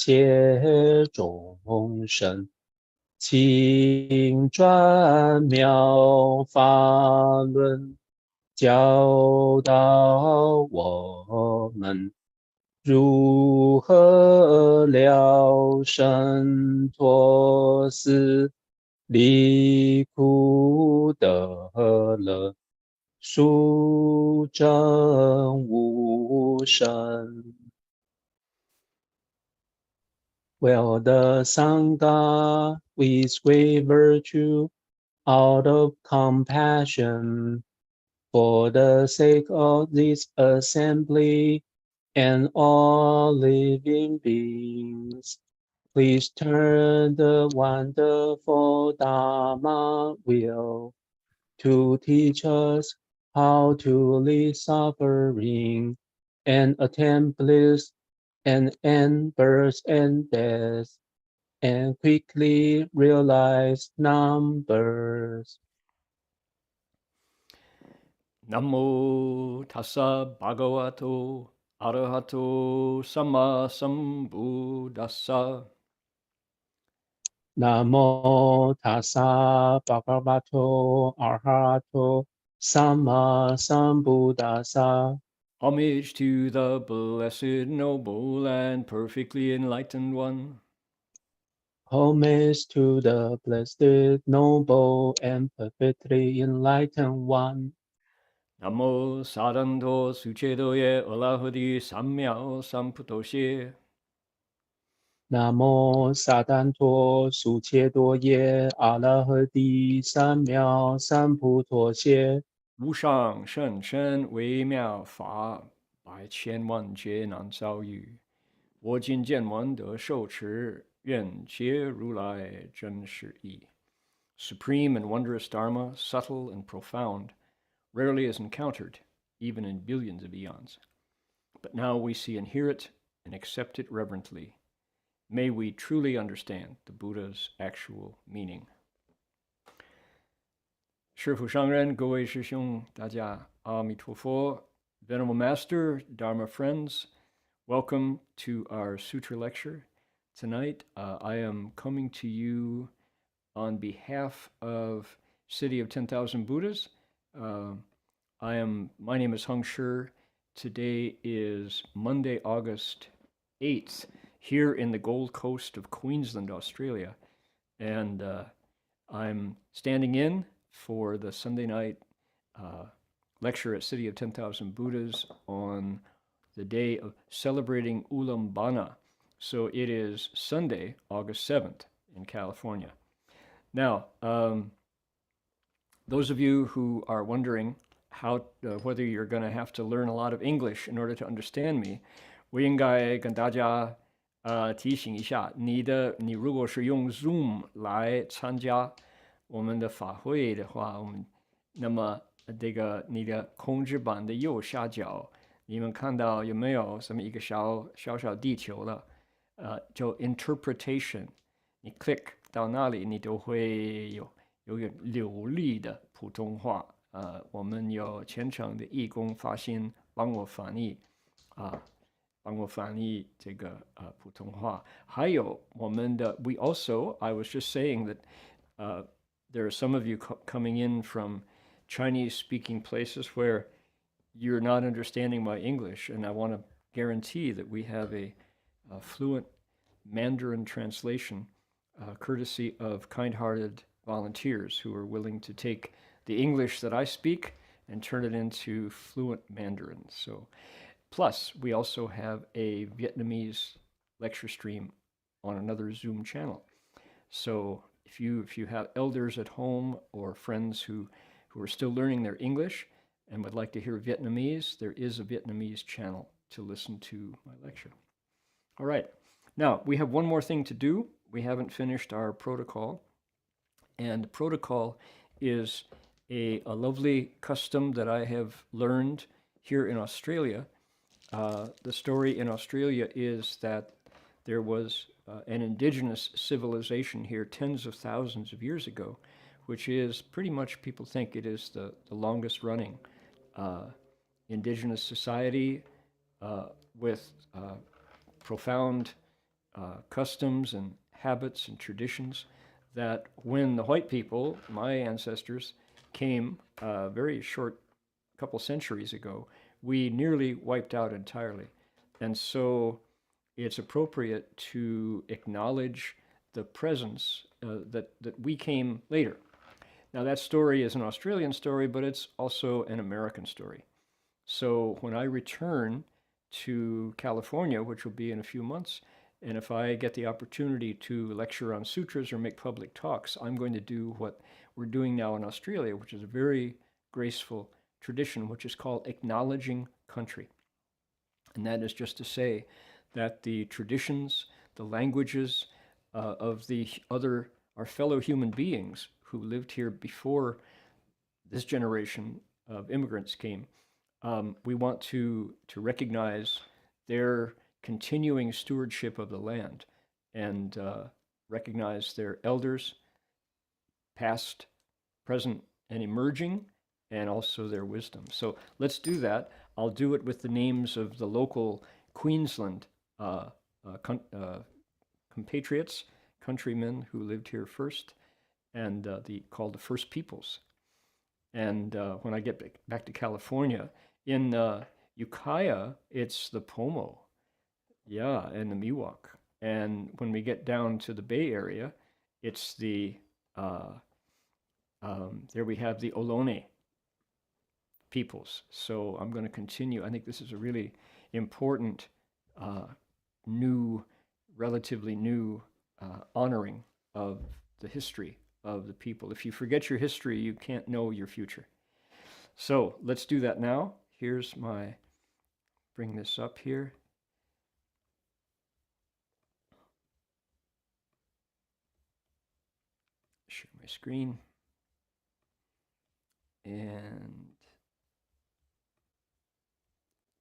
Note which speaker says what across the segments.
Speaker 1: 切众生，请转妙法轮，教导我们如何了生脱死，离苦得乐，殊证无生。Well, the Sangha with great virtue, out of compassion, for the sake of this assembly and all living beings, please turn the wonderful Dharma wheel to teach us how to leave suffering and attain bliss and end birth and death, and quickly realize numbers.
Speaker 2: Namo tassa bhagavato arahato samma sambuddhassa.
Speaker 1: Namo tassa bhagavato arahato samma sambuddhassa.
Speaker 2: Homage to the blessed, noble, and perfectly enlightened one.
Speaker 1: Homage to the blessed, noble, and perfectly enlightened one.
Speaker 2: Namo sadanto suchedoye olahodi samyao samputoshe.
Speaker 1: Namo sadanto suchedoye alahadi samyao samputoshe.
Speaker 2: 无上甚深微妙法，百千万劫难遭遇。我今见闻得受持，愿解如来真实义。Supreme and wondrous Dharma, subtle and profound, rarely is encountered, even in billions of eons. But now we see and hear it and accept it reverently. May we truly understand the Buddha's actual meaning. 师父上人，各位师兄，大家阿弥陀佛。Venerable Master, Dharma friends, welcome to our Sutra lecture. Tonight, I am coming to you on behalf of City of 10,000 Buddhas. My name is Heng Sure. Today is Monday, August 8th, here in the Gold Coast of Queensland, Australia. And I'm standing in for the Sunday night lecture at City of 10,000 Buddhas on the day of celebrating Ullambana. So it is Sunday, August 7th in California. Now, those of you who are wondering whether you're going to have to learn a lot of English in order to understand me, 我应该跟大家提醒一下，你如果是用 Zoom 来参加我们的法会的话，那么这个你的控制板的右下角，你们看到有没有什么一个小地球了？就 interpretation， 你 click 到那里，你都会有个流利的普通话。我们有虔诚的义工发心帮我翻译这个普通话。还有我们的 I was just saying that there are some of you coming in from Chinese-speaking places where you're not understanding my English, and I want to guarantee that we have a fluent Mandarin translation, courtesy of kind-hearted volunteers who are willing to take the English that I speak and turn it into fluent Mandarin. So, plus, we also have a Vietnamese lecture stream on another Zoom channel. So if you have elders at home or friends who are still learning their English and would like to hear Vietnamese, there is a Vietnamese channel to listen to my lecture. All right. Now, we have one more thing to do. We haven't finished our protocol. And the protocol is a lovely custom that I have learned here in Australia. The story in Australia is that there was an indigenous civilization here tens of thousands of years ago, which is pretty much, people think it is the longest running indigenous society with profound customs and habits and traditions that when the white people, my ancestors, came very short couple centuries ago, we nearly wiped out entirely. And so it's appropriate to acknowledge the presence that we came later. Now that story is an Australian story, but it's also an American story. So when I return to California, which will be in a few months, and if I get the opportunity to lecture on sutras or make public talks, I'm going to do what we're doing now in Australia, which is a very graceful tradition, which is called acknowledging country. And that is just to say that the traditions, the languages of our fellow human beings who lived here before this generation of immigrants came, we want to recognize their continuing stewardship of the land and recognize their elders, past, present, and emerging, and also their wisdom. So let's do that. I'll do it with the names of the local Queensland compatriots, countrymen who lived here first, and called the First Peoples. And when I get back to California, in Ukiah, it's the Pomo, and the Miwok. And when we get down to the Bay Area, it's the, there we have the Ohlone peoples. So I'm going to continue. I think this is a really important, relatively new honoring of the history of the people. If you forget your history, you can't know your future. So let's do that now. Here's bring this up here. Share my screen. And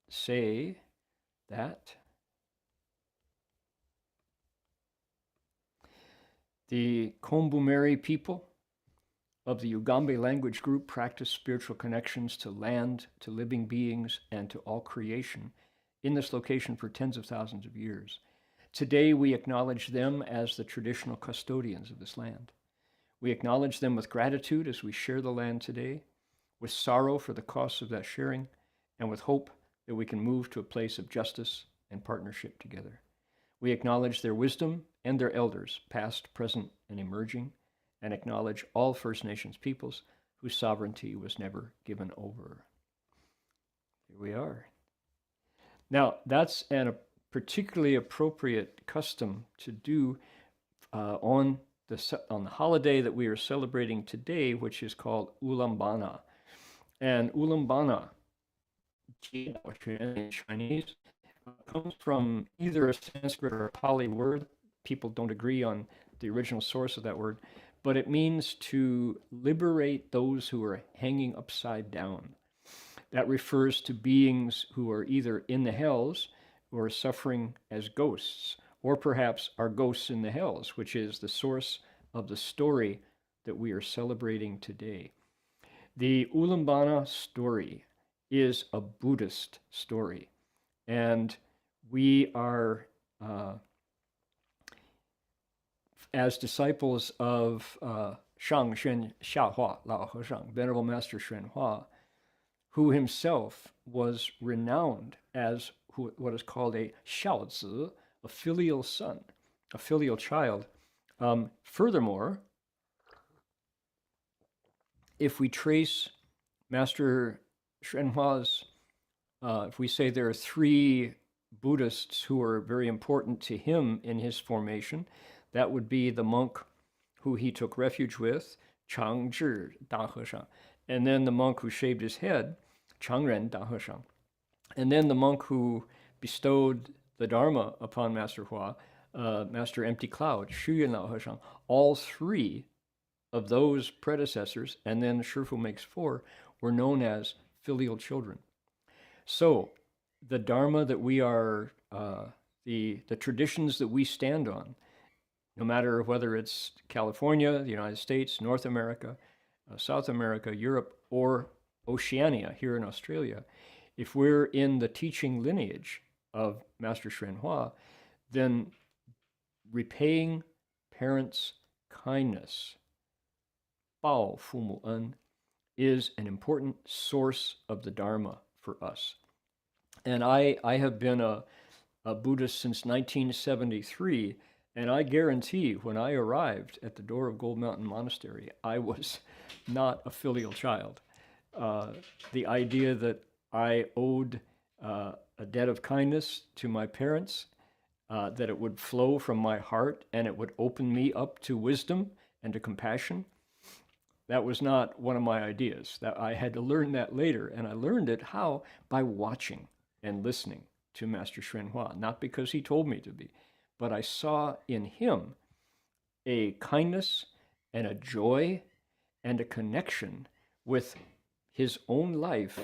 Speaker 2: say that the Kombumeri people of the Ugambe language group practice spiritual connections to land, to living beings, and to all creation in this location for tens of thousands of years. Today, we acknowledge them as the traditional custodians of this land. We acknowledge them with gratitude as we share the land today, with sorrow for the costs of that sharing, and with hope that we can move to a place of justice and partnership together. We acknowledge their wisdom and their elders, past, present, and emerging, and acknowledge all First Nations peoples whose sovereignty was never given over. Here we are. Now, that's a particularly appropriate custom to do on the holiday that we are celebrating today, which is called Ullambana. And Ullambana, in Chinese, comes from either a Sanskrit or a Pali word. People don't agree on the original source of that word, but it means to liberate those who are hanging upside down. That refers to beings who are either in the hells or are suffering as ghosts, or perhaps are ghosts in the hells, which is the source of the story that we are celebrating today. The Ullambana story is a Buddhist story, and we are, as disciples of Shang Xuan Xiahua Lao Heshang, Venerable Master Xuan Hua, who himself was renowned as what is called a xiaozi, a filial son, a filial child. Furthermore, if we trace Master Xuan Hua's, if we say there are three Buddhists who are very important to him in his formation, that would be the monk who he took refuge with, Changzhi Daheshang, and then the monk who shaved his head, Changren Daheshang, and then the monk who bestowed the Dharma upon Master Hua, Master Empty Cloud, Shuyan Lao Heshang. All three of those predecessors, and then Shifu makes four, were known as filial children. So the Dharma that we are, the traditions that we stand on, no matter whether it's California, the United States, North America, South America, Europe, or Oceania here in Australia, if we're in the teaching lineage of Master Xuan Hua, then repaying parents' kindness, 报父母恩, is an important source of the Dharma for us. And I have been a Buddhist since 1973, and I guarantee when I arrived at the door of Gold Mountain Monastery, I was not a filial child. The idea that I owed a debt of kindness to my parents, that it would flow from my heart and it would open me up to wisdom and to compassion, that was not one of my ideas. That I had to learn that later, and I learned it how? By watching and listening to Master Hsuan Hua, not because he told me to be, but I saw in him a kindness and a joy and a connection with his own life,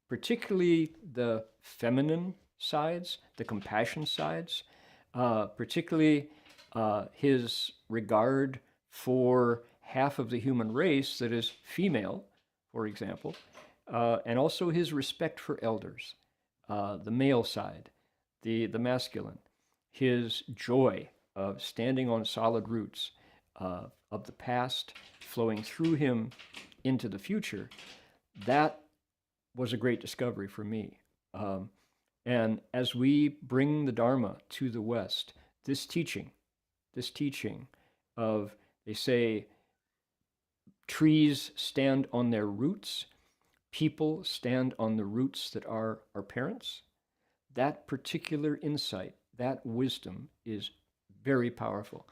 Speaker 2: particularly the feminine sides, the compassion sides, particularly his regard for half of the human race that is female, for example, and also his respect for elders, the male side, the masculine, his joy of standing on solid roots of the past flowing through him into the future. That was a great discovery for me. And as we bring the Dharma to the West, this teaching of, they say, trees stand on their roots, people stand on the roots that are our parents, that particular insight, that wisdom is very powerful.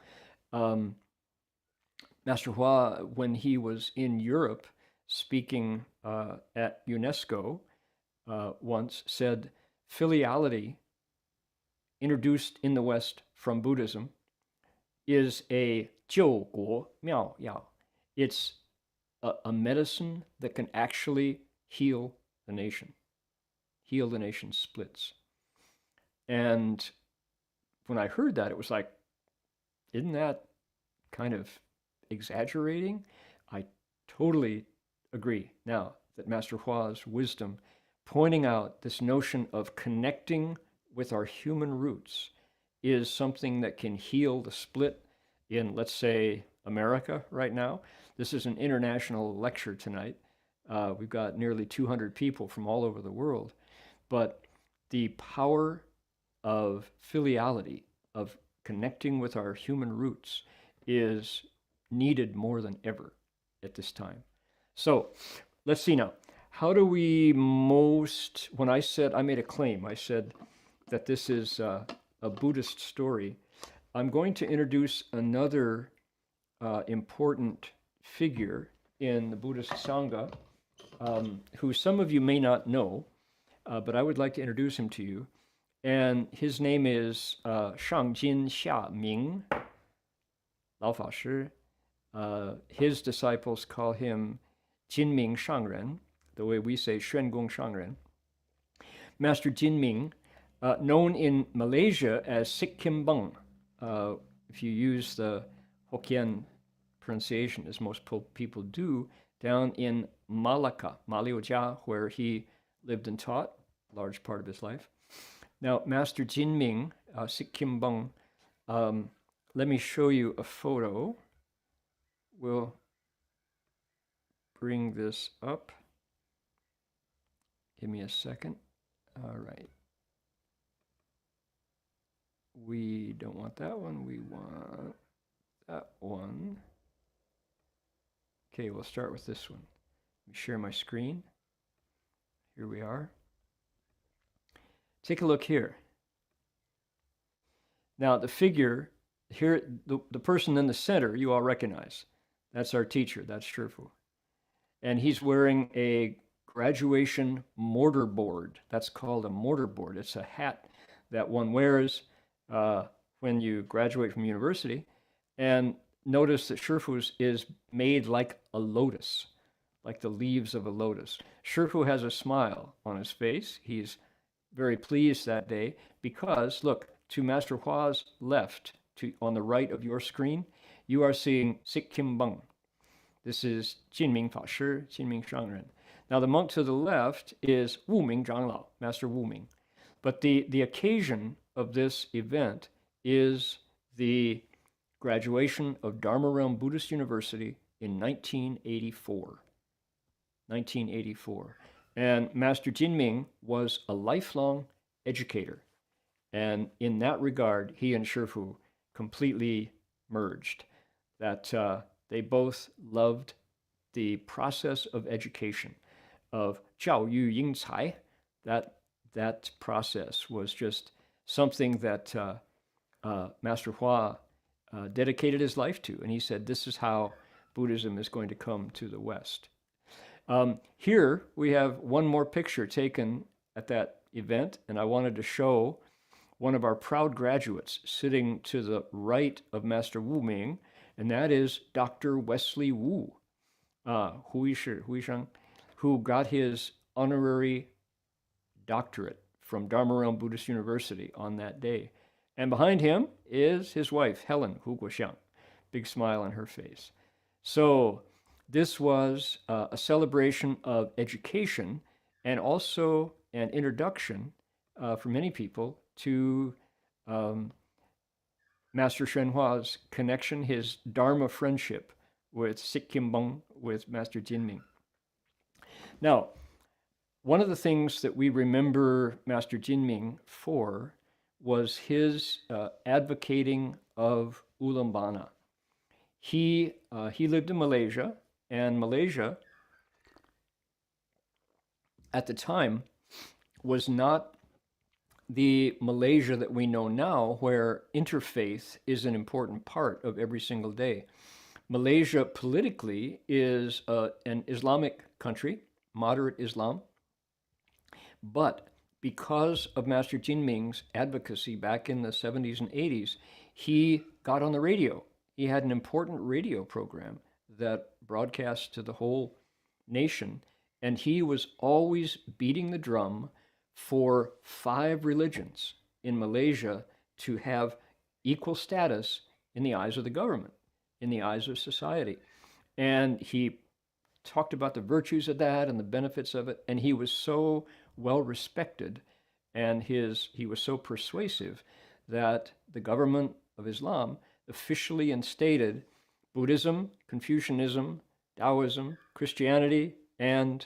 Speaker 2: Master Hua, when he was in Europe speaking at UNESCO once, said, filiality, introduced in the West from Buddhism, is a 救国妙药. It's a medicine that can actually heal the nation's splits. And when I heard that, it was like, isn't that kind of exaggerating? I totally agree now that Master Hua's wisdom, pointing out this notion of connecting with our human roots, is something that can heal the split in, let's say, America right now. This is an international lecture tonight. We've got nearly 200 people from all over the world. But the power of filiality, of connecting with our human roots, is needed more than ever at this time. So let's see now. How do we most, when I made a claim, I said that this is a Buddhist story, I'm going to introduce another important figure in the Buddhist Sangha, who some of you may not know, but I would like to introduce him to you. And his name is Shangjin Xia Ming, Lao Fa Shi. His disciples call him Jinming Shangren, the way we say Xuan Gong Shangren. Master Jinming, known in Malaysia as Sikkim Bang, if you use the Hokkien pronunciation, as most people do, down in Malacca, Maliojia, where he lived and taught a large part of his life. Now, Master Jinming, Sikkim Bang, let me show you a photo. We'll bring this up. Give me a second. All right. We don't want that one. We want that one. Okay, we'll start with this one. Let me share my screen. Here we are. Take a look here. Now, the figure here, the person in the center, you all recognize. That's our teacher. That's Shifu. And he's wearing a graduation mortar board. That's called a mortar board. It's a hat that one wears when you graduate from university. And notice that Shifu is made like a lotus, like the leaves of a lotus. Shifu has a smile on his face. He's very pleased that day because, look, to Master Hua's left, on the right of your screen, you are seeing Sikkim Bang. This is Jinming Fa Shi, Jinming Shangren. Now, the monk to the left is Wuming Zhanglao, Master Wuming. But the occasion of this event is the graduation of Dharma Realm Buddhist University in 1984. 1984. And Master Jinming was a lifelong educator. And in that regard, he and Shifu completely merged. That they both loved the process of education, of 教育英才. That process was just something that Master Hua dedicated his life to. And he said, this is how Buddhism is going to come to the West. Here we have one more picture taken at that event, and I wanted to show one of our proud graduates sitting to the right of Master Wu Ming, and that is Dr. Wesley Wu, Hui Sheng, who got his honorary doctorate from Dharma Realm Buddhist University on that day. And behind him is his wife, Helen Hu Guoxiang, big smile on her face. So this was a celebration of education and also an introduction for many people to Master Shenhua's connection, his Dharma friendship with Sikkimbang, with Master Jinming. Now, one of the things that we remember Master Jinming for was his advocating of Ullambana. He lived in Malaysia, and Malaysia at the time was not the Malaysia that we know now, where interfaith is an important part of every single day. Malaysia politically is an Islamic country, moderate Islam, but because of Master Jinming's advocacy back in the 70s and 80s, he got on the radio. He had an important radio program that broadcast to the whole nation, and he was always beating the drum for 5 religions in Malaysia to have equal status in the eyes of the government, in the eyes of society. And he talked about the virtues of that and the benefits of it, and he was so well respected, and he was so persuasive that the government of Islam officially instated Buddhism, Confucianism, Taoism, Christianity, and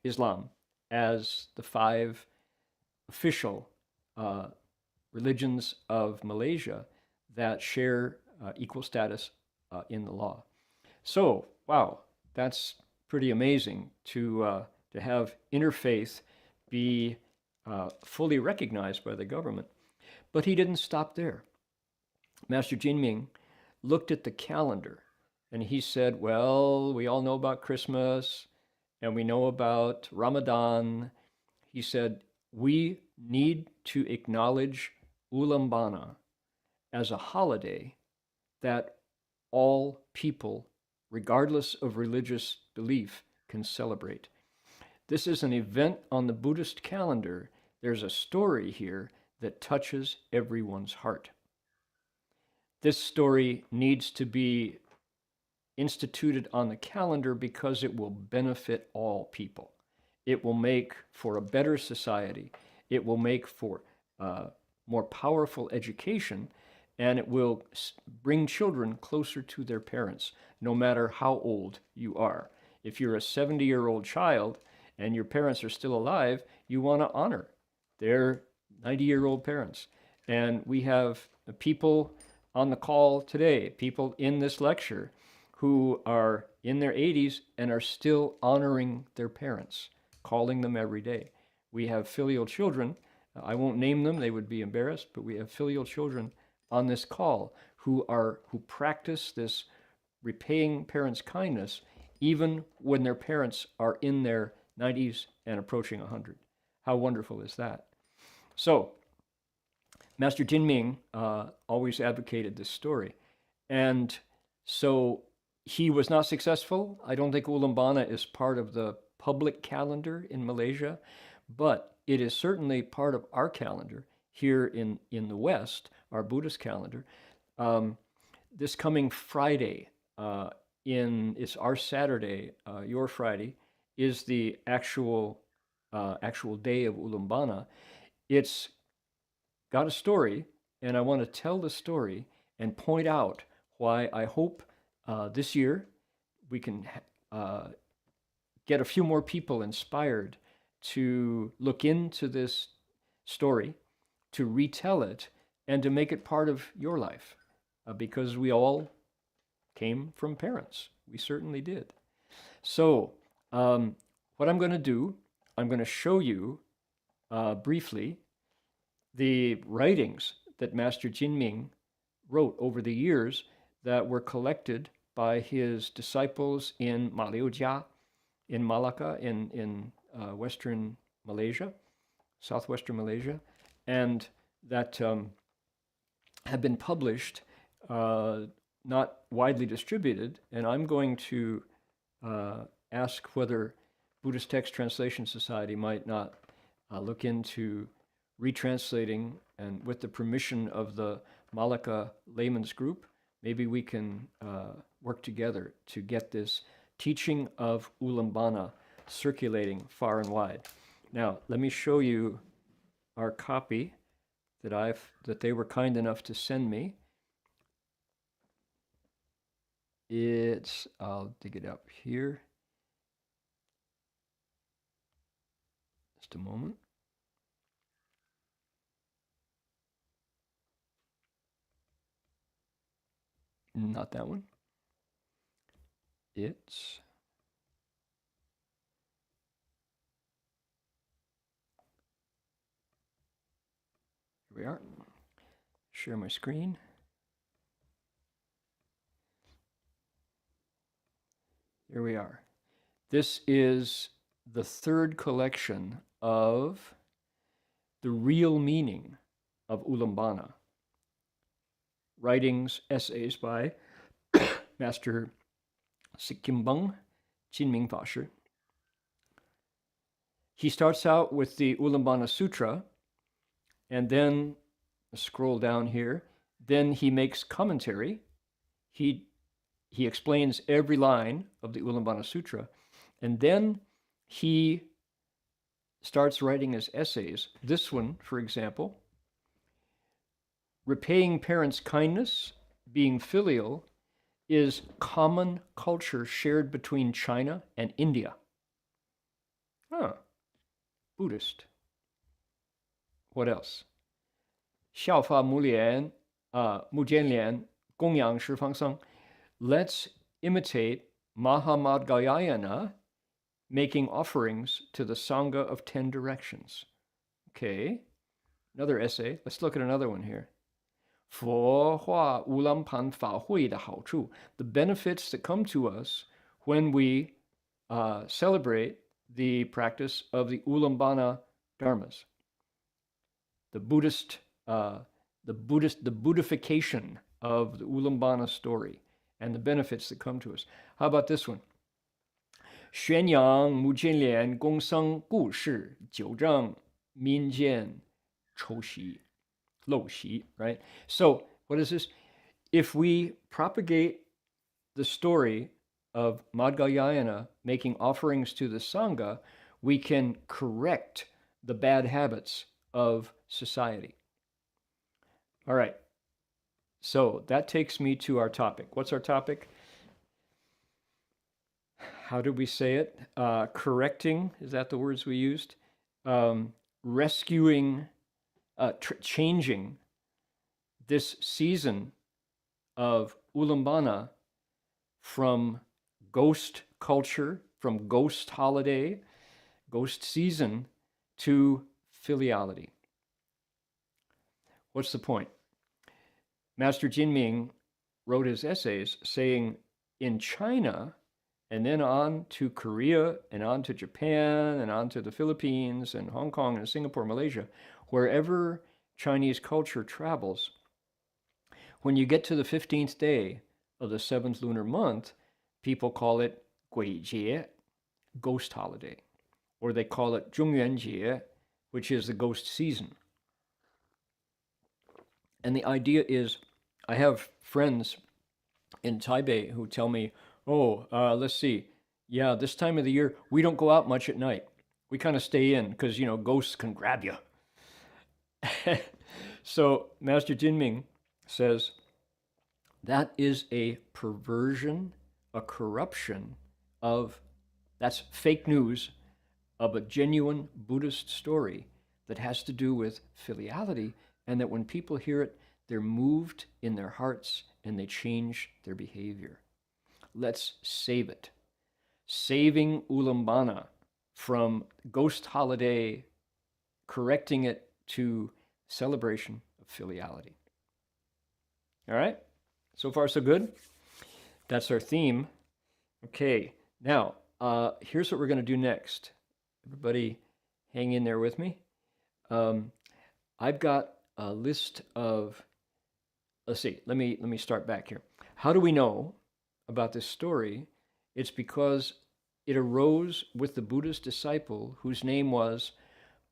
Speaker 2: Islam as the 5 official religions of Malaysia that share equal status in the law. So, wow, that's pretty amazing to have interfaith be fully recognized by the government. But he didn't stop there. Master Jinming looked at the calendar and he said, well, we all know about Christmas and we know about Ramadan. He said, we need to acknowledge Ullambana as a holiday that all people, regardless of religious belief, can celebrate. This is an event on the Buddhist calendar. There's a story here that touches everyone's heart. This story needs to be instituted on the calendar because it will benefit all people. It will make for a better society. It will make for more powerful education, and it will bring children closer to their parents, no matter how old you are. If you're a 70-year-old child and your parents are still alive, you want to honor their 90-year-old parents. And we have people on the call today, people in this lecture who are in their 80s and are still honoring their parents, calling them every day. We have filial children. I won't name them, they would be embarrassed, but we have filial children on this call who practice this repaying parents' kindness even when their parents are in their 90s and approaching 100. How wonderful is that? So, Master Jinming always advocated this story. And so he was not successful. I don't think Ullambana is part of the public calendar in Malaysia, but it is certainly part of our calendar here in the West, our Buddhist calendar. This coming Friday, it's our Saturday, your Friday, is the actual day of Ullambana. It's got a story and I want to tell the story and point out why I hope this year we can get a few more people inspired to look into this story, to retell it, and to make it part of your life, because we all came from parents. We certainly did. So what I'm going to do, I'm going to show you briefly the writings that Master Jinming wrote over the years that were collected by his disciples in Maliujia, in Malacca, in Western Malaysia, southwestern Malaysia, and that have been published, not widely distributed. And I'm going to ask whether Buddhist Text Translation Society might not look into retranslating, and with the permission of the Malacca Layman's Group, maybe we can work together to get this teaching of Ullambana circulating far and wide. Now, let me show you our copy that they were kind enough to send me. I'll dig it up here. Just a moment. Not that one. Here we are. Share my screen. Here we are. This is the third collection of the real meaning of Ullambana. Writings, essays by Master Sikimbang Jinming Fashi. He starts out with the Ullambana Sutra, and then scroll down here. Then he makes commentary. He explains every line of the Ullambana Sutra, and then he starts writing his essays. This one, for example, repaying parents' kindness, being filial, is common culture shared between China and India. Buddhist. What else? 效法目犍连供养十方僧. Let's imitate Mahamadhyayana making offerings to the Sangha of 10 directions. Okay, another essay. Let's look at another one here. 佛化无量盘法会的好处, the benefits that come to us when we celebrate the practice of the Ullambana dharmas. The Buddhification of the Ullambana story and the benefits that come to us. How about this one? 宣扬目犍连共生故事，纠正民间陋習, right? So, what is this? If we propagate the story of Madhyayana making offerings to the Sangha, we can correct the bad habits of society. All right. So that takes me to our topic. What's our topic? How did we say it? Correcting, is that the words we used? Rescuing, changing this season of Ullambana from ghost culture, from ghost holiday, ghost season, to filiality. What's the point? Master Jinming wrote his essays saying in China, and then on to Korea, and on to Japan, and on to the Philippines, and Hong Kong, and Singapore, Malaysia, wherever Chinese culture travels, when you get to the 15th day of the 7th lunar month, people call it 鬼节, ghost holiday, or they call it 中元节, which is the ghost season. And the idea is, I have friends in Taipei who tell me, let's see, yeah, this time of the year, we don't go out much at night. We kind of stay in because, ghosts can grab you. So Master Jinming says that is a perversion, a corruption of, that's fake news of a genuine Buddhist story that has to do with filiality, and that when people hear it, they're moved in their hearts and they change their behavior. Let's save it. Saving Ullambana from ghost holiday, correcting it to celebration of filiality. All right? So far, so good? That's our theme. Okay, now, here's what we're going to do next. Everybody hang in there with me. I've got a list of, let's see, let me start back here. How do we know about this story? It's because it arose with the Buddha's disciple whose name was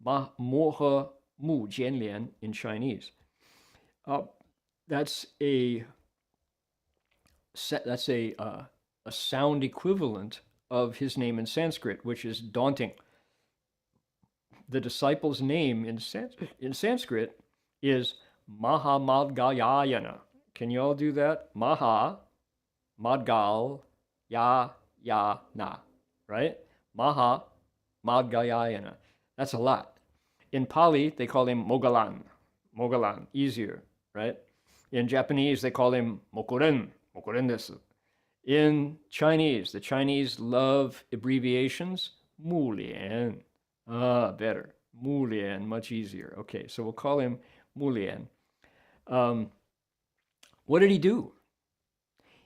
Speaker 2: Mohe Mu Jianlian in Chinese. That's a sound equivalent of his name in Sanskrit, which is daunting. The disciple's name in Sanskrit is Mahamadgayayana. Can you all do that? Maha Madgal Ya Ya Na, right? Maha Madgayayana. That's a lot. In Pali, they call him Mogalan. Mogalan, easier, right? In Japanese, they call him Mokuren. Mokuren desu. In Chinese, the Chinese love abbreviations. Mulian. Better. Mulian, much easier. Okay, so we'll call him Mulian. What did he do?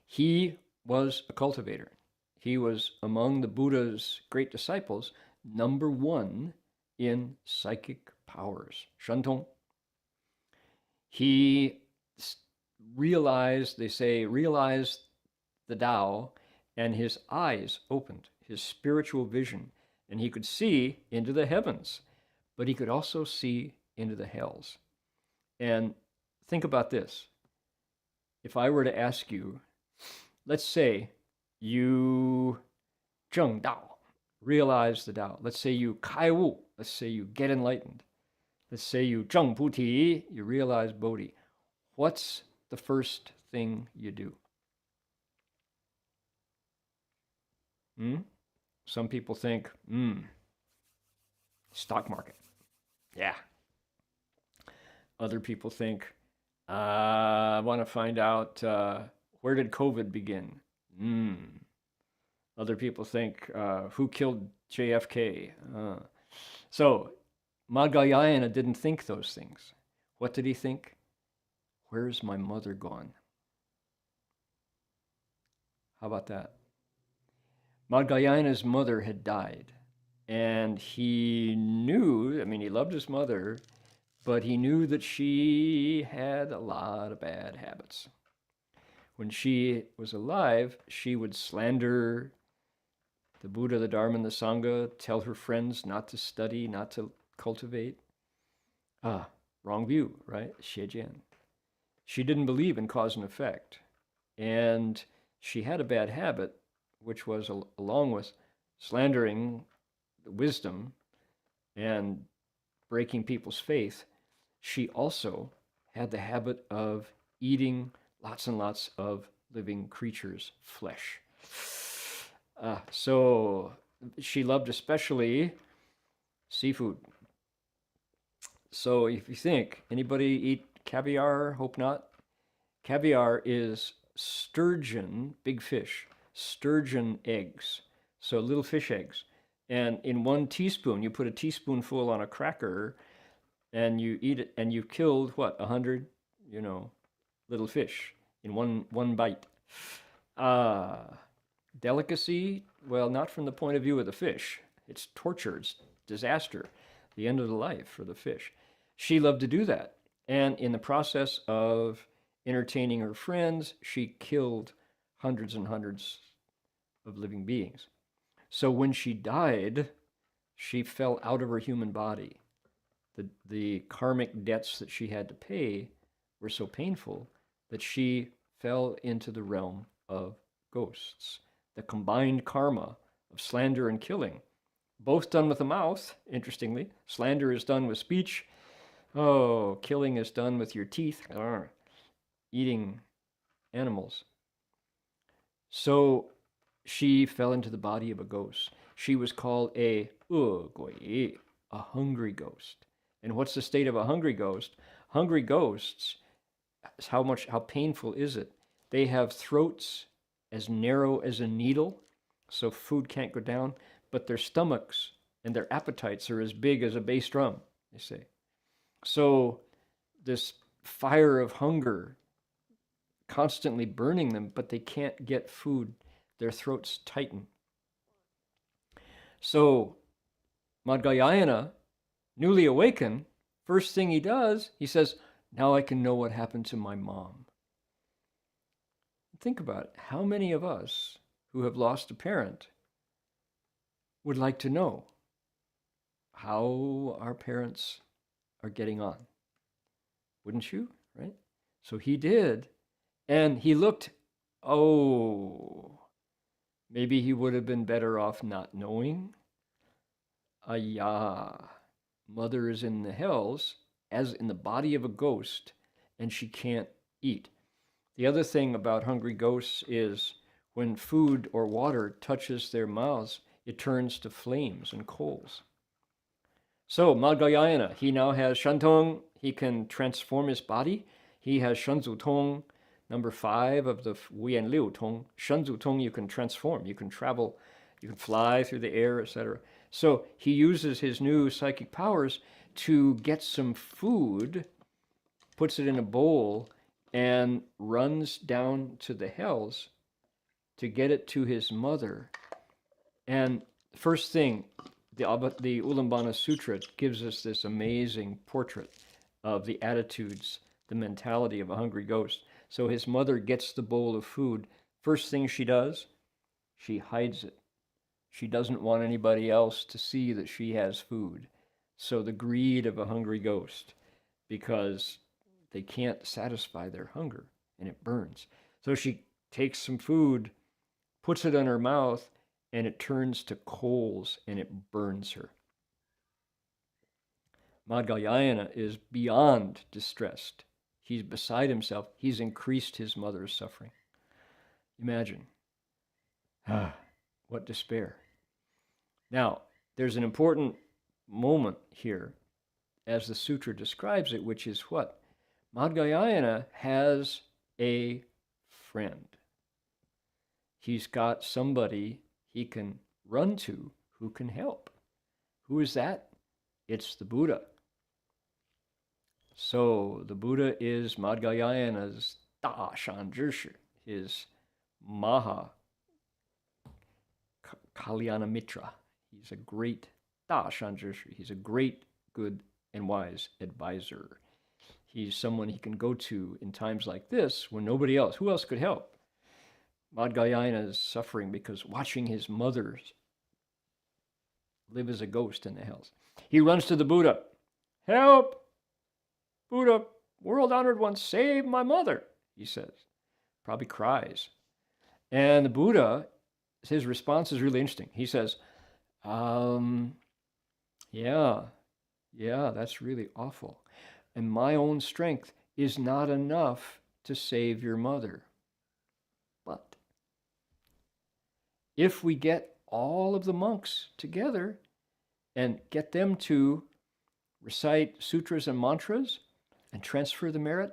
Speaker 2: He was a cultivator. He was among the Buddha's great disciples, number one in psychic powers, Shantong. He realized the Tao, and his eyes opened, his spiritual vision, and he could see into the heavens, but he could also see into the hells. And think about this. If I were to ask you, let's say you zheng Dao, realize the Tao. Let's say you kai wu, let's say you get enlightened. Let's say you zheng puti, you realize Bodhi. What's the first thing you do? Some people think, stock market. Yeah. Other people think, I want to find out where did COVID begin? Other people think, who killed JFK? So Madhyayana didn't think those things. What did he think? Where's my mother gone? How about that? Madhyayana's mother had died, and he knew, he loved his mother, but he knew that she had a lot of bad habits. When she was alive, she would slander the Buddha, the Dharma, and the Sangha, tell her friends not to study, not to cultivate. Wrong view, right? Xiejian. She didn't believe in cause and effect. And she had a bad habit, which was, along with slandering the wisdom and breaking people's faith, she also had the habit of eating lots and lots of living creatures' flesh. So she loved especially seafood. So if you think, anybody eat caviar? Hope not. Caviar is sturgeon, big fish, sturgeon eggs, so little fish eggs. And in 1 teaspoon, you put a teaspoonful on a cracker and you eat it, and you've killed, 100, little fish in one bite. Delicacy? Well, not from the point of view of the fish. It's torture, it's disaster, the end of the life for the fish. She loved to do that. And in the process of entertaining her friends, she killed hundreds and hundreds of living beings. So when she died, she fell out of her human body. The karmic debts that she had to pay were so painful that she fell into the realm of ghosts. The combined karma of slander and killing, both done with the mouth, interestingly. Slander is done with speech. Oh, killing is done with your teeth, eating animals. So she fell into the body of a ghost. She was called a gui, a hungry ghost. And what's the state of a hungry ghost? Hungry ghosts, how painful is it? They have throats as narrow as a needle, so food can't go down, but their stomachs and their appetites are as big as a bass drum, they say. So this fire of hunger constantly burning them, but they can't get food. Their throats tighten. So Madhyayana, newly awakened, first thing he does, he says, now I can know what happened to my mom. Think about it. How many of us who have lost a parent would like to know how our parents are getting on? Wouldn't you, right? So he did. And he looked, maybe he would have been better off not knowing. Mother is in the hells, as in the body of a ghost, and she can't eat. The other thing about hungry ghosts is when food or water touches their mouths, it turns to flames and coals. So Madhyayana, he now has Shantong, he can transform his body. He has Shanzu Tong, number 5 of the Wuyan Liu Tong. Shanzu Tong you can transform, you can travel, you can fly through the air, etc. So he uses his new psychic powers to get some food, puts it in a bowl, and runs down to the hells to get it to his mother. And first thing, the Ullambana Sutra gives us this amazing portrait of the attitudes, the mentality of a hungry ghost. So his mother gets the bowl of food. First thing she does, she hides it. She doesn't want anybody else to see that she has food. So the greed of a hungry ghost, because they can't satisfy their hunger, and it burns. So she takes some food, puts it in her mouth, and it turns to coals, and it burns her. Madhyayana is beyond distressed. He's beside himself. He's increased his mother's suffering. Imagine. What despair. Now, there's an important moment here, as the sutra describes it, which is what? Madhyayana has a friend. He's got somebody he can run to who can help. Who is that? It's the Buddha. So the Buddha is Madhyayana's Da Shan Zhishi, his Maha Kalyana Mitra. He's a great Da Shan Zhishi. He's a great, good, and wise advisor. He's someone he can go to in times like this when nobody else, who else could help? Madhyayana is suffering because watching his mother live as a ghost in the hells. He runs to the Buddha. Help! Buddha, world-honored one, save my mother, he says. Probably cries. And the Buddha, his response is really interesting. He says, yeah, that's really awful. And my own strength is not enough to save your mother. But if we get all of the monks together and get them to recite sutras and mantras and transfer the merit,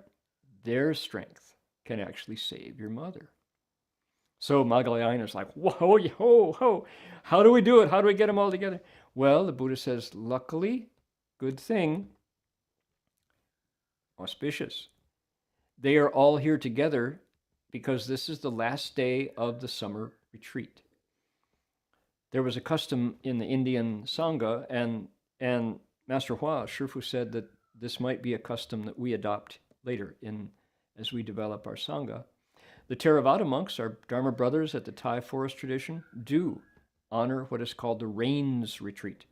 Speaker 2: their strength can actually save your mother. So Madhyayana is like, whoa, how do we do it? How do we get them all together? Well, the Buddha says, luckily, good thing, auspicious. They are all here together because this is the last day of the summer retreat. There was a custom in the Indian Sangha, and Master Hua, Shifu, said that this might be a custom that we adopt later as we develop our Sangha. The Theravada monks, our Dharma brothers at the Thai forest tradition, do honor what is called the rains retreat.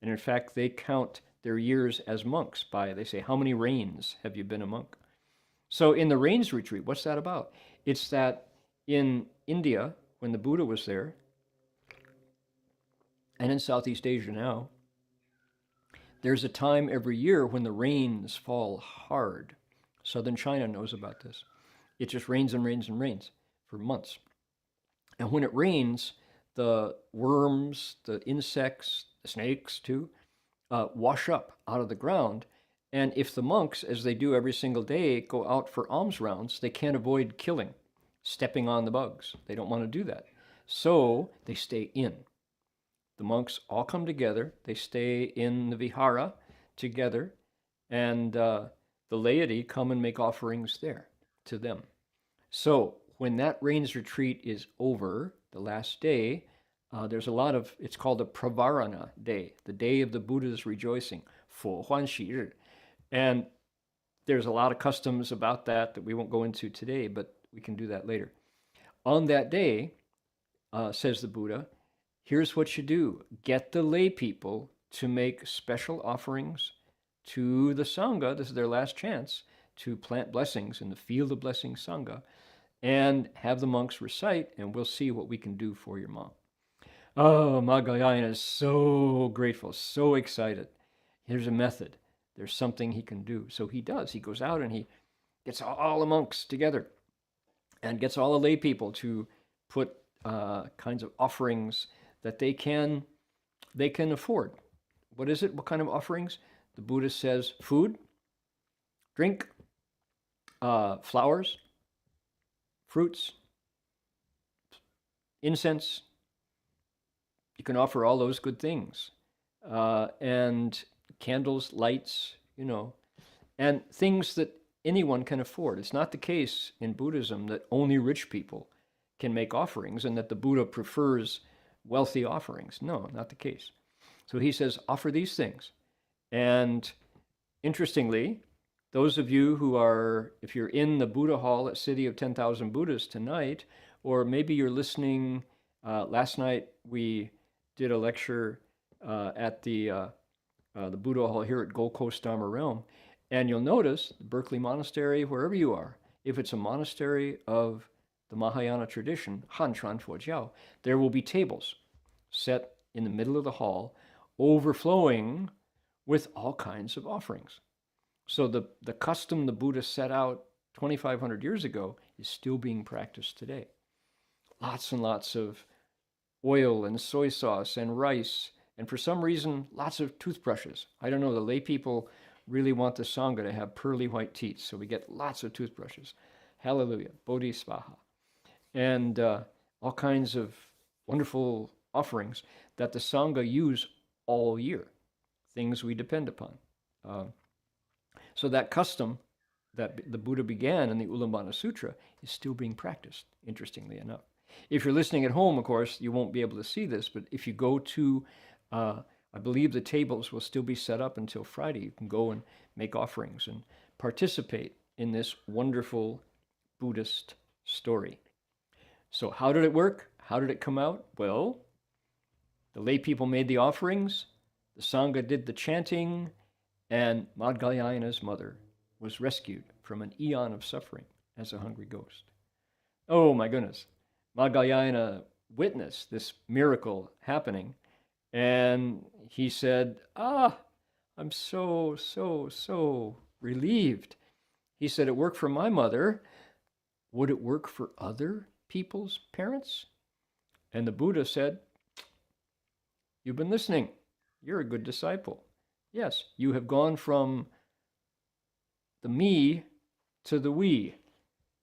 Speaker 2: And in fact, they count their years as monks by, they say, how many rains have you been a monk? So in the rains retreat, what's that about? It's that in India, when the Buddha was there, and in Southeast Asia now, there's a time every year when the rains fall hard. Southern China knows about this. It just rains and rains and rains for months. And when it rains, the worms, the insects, the snakes too, wash up out of the ground. And if the monks, as they do every single day, go out for alms rounds, they can't avoid killing, stepping on the bugs. They don't want to do that. So they stay in. The monks all come together. They stay in the vihara together, and the laity come and make offerings there to them. So when that rains retreat is over, the last day, there's a lot of, it's called the Pravarana Day, the day of the Buddha's rejoicing, 佛欢喜日. And there's a lot of customs about that we won't go into today, but we can do that later. On that day, says the Buddha, here's what you do. Get the lay people to make special offerings to the Sangha. This is their last chance to plant blessings in the field of blessing Sangha, and have the monks recite, and we'll see what we can do for your mom. Oh, Magayana is so grateful, so excited. Here's a method. There's something he can do. So he does. He goes out and he gets all the monks together and gets all the lay people to put kinds of offerings that they can afford. What is it? What kind of offerings? The Buddha says food, drink, flowers, fruits, incense. You can offer all those good things. And candles, lights, and things that anyone can afford. It's not the case in Buddhism that only rich people can make offerings and that the Buddha prefers wealthy offerings. No, not the case. So he says, offer these things. And interestingly, those of you who are, if you're in the Buddha Hall at City of 10,000 Buddhas tonight, or maybe you're listening, last night we did a lecture at the Buddha Hall here at Gold Coast Dharma Realm, and you'll notice the Berkeley Monastery, wherever you are, if it's a monastery of the Mahayana tradition, Han Chuan Fo Jiao, there will be tables set in the middle of the hall, overflowing with all kinds of offerings. So the custom the Buddha set out 2,500 years ago is still being practiced today. Lots and lots of oil and soy sauce and rice, and for some reason, lots of toothbrushes. I don't know, the lay people really want the Sangha to have pearly white teeth, so we get lots of toothbrushes. Hallelujah, Bodhisvaha. And all kinds of wonderful offerings that the Sangha use all year, things we depend upon. So that custom that the Buddha began in the Ullambana Sutra is still being practiced, interestingly enough. If you're listening at home, of course, you won't be able to see this, but if you go to, I believe the tables will still be set up until Friday. You can go and make offerings and participate in this wonderful Buddhist story. So how did it work? How did it come out? Well, the lay people made the offerings, the Sangha did the chanting, and Madhyayana's mother was rescued from an eon of suffering as a hungry ghost. Oh my goodness. Madhyayana witnessed this miracle happening, and he said, I'm so relieved. He said, it worked for my mother. Would it work for other people's parents? And the Buddha said, you've been listening. You're a good disciple. Yes, you have gone from the me to the we.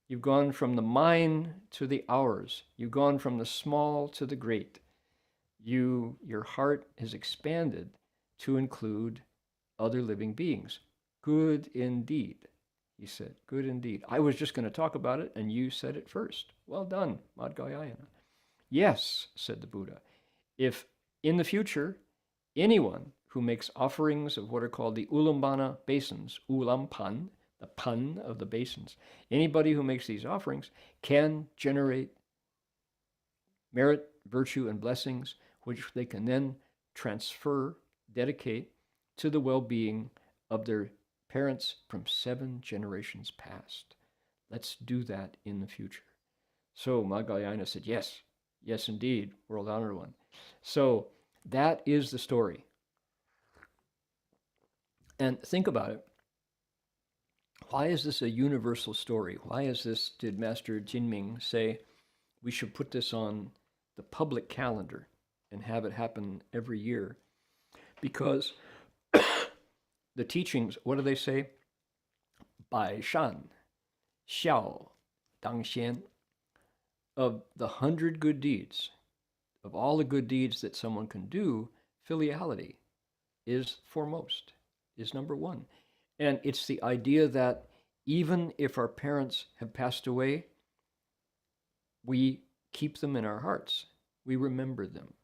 Speaker 2: You've gone from the mine to the ours. You've gone from the small to the great. Your heart has expanded to include other living beings. Good indeed, he said. Good indeed. I was just going to talk about it, and you said it first. Well done, Madhyayana. Yes, said the Buddha. If in the future, anyone who makes offerings of what are called the Ullambana basins, Ullampan, the pan of the basins, anybody who makes these offerings can generate merit, virtue, and blessings, which they can then transfer, dedicate to the well-being of their parents from 7 generations past. Let's do that in the future. So Madhyayana said, yes, yes indeed, world honored one. So that is the story. And think about it. Why is this a universal story? Why did Master Jinming say we should put this on the public calendar and have it happen every year? Because the teachings, what do they say? 百善孝当先. Of the 100 good deeds, of all the good deeds that someone can do, filiality is foremost, is number one. And it's the idea that even if our parents have passed away, we keep them in our hearts. We remember them.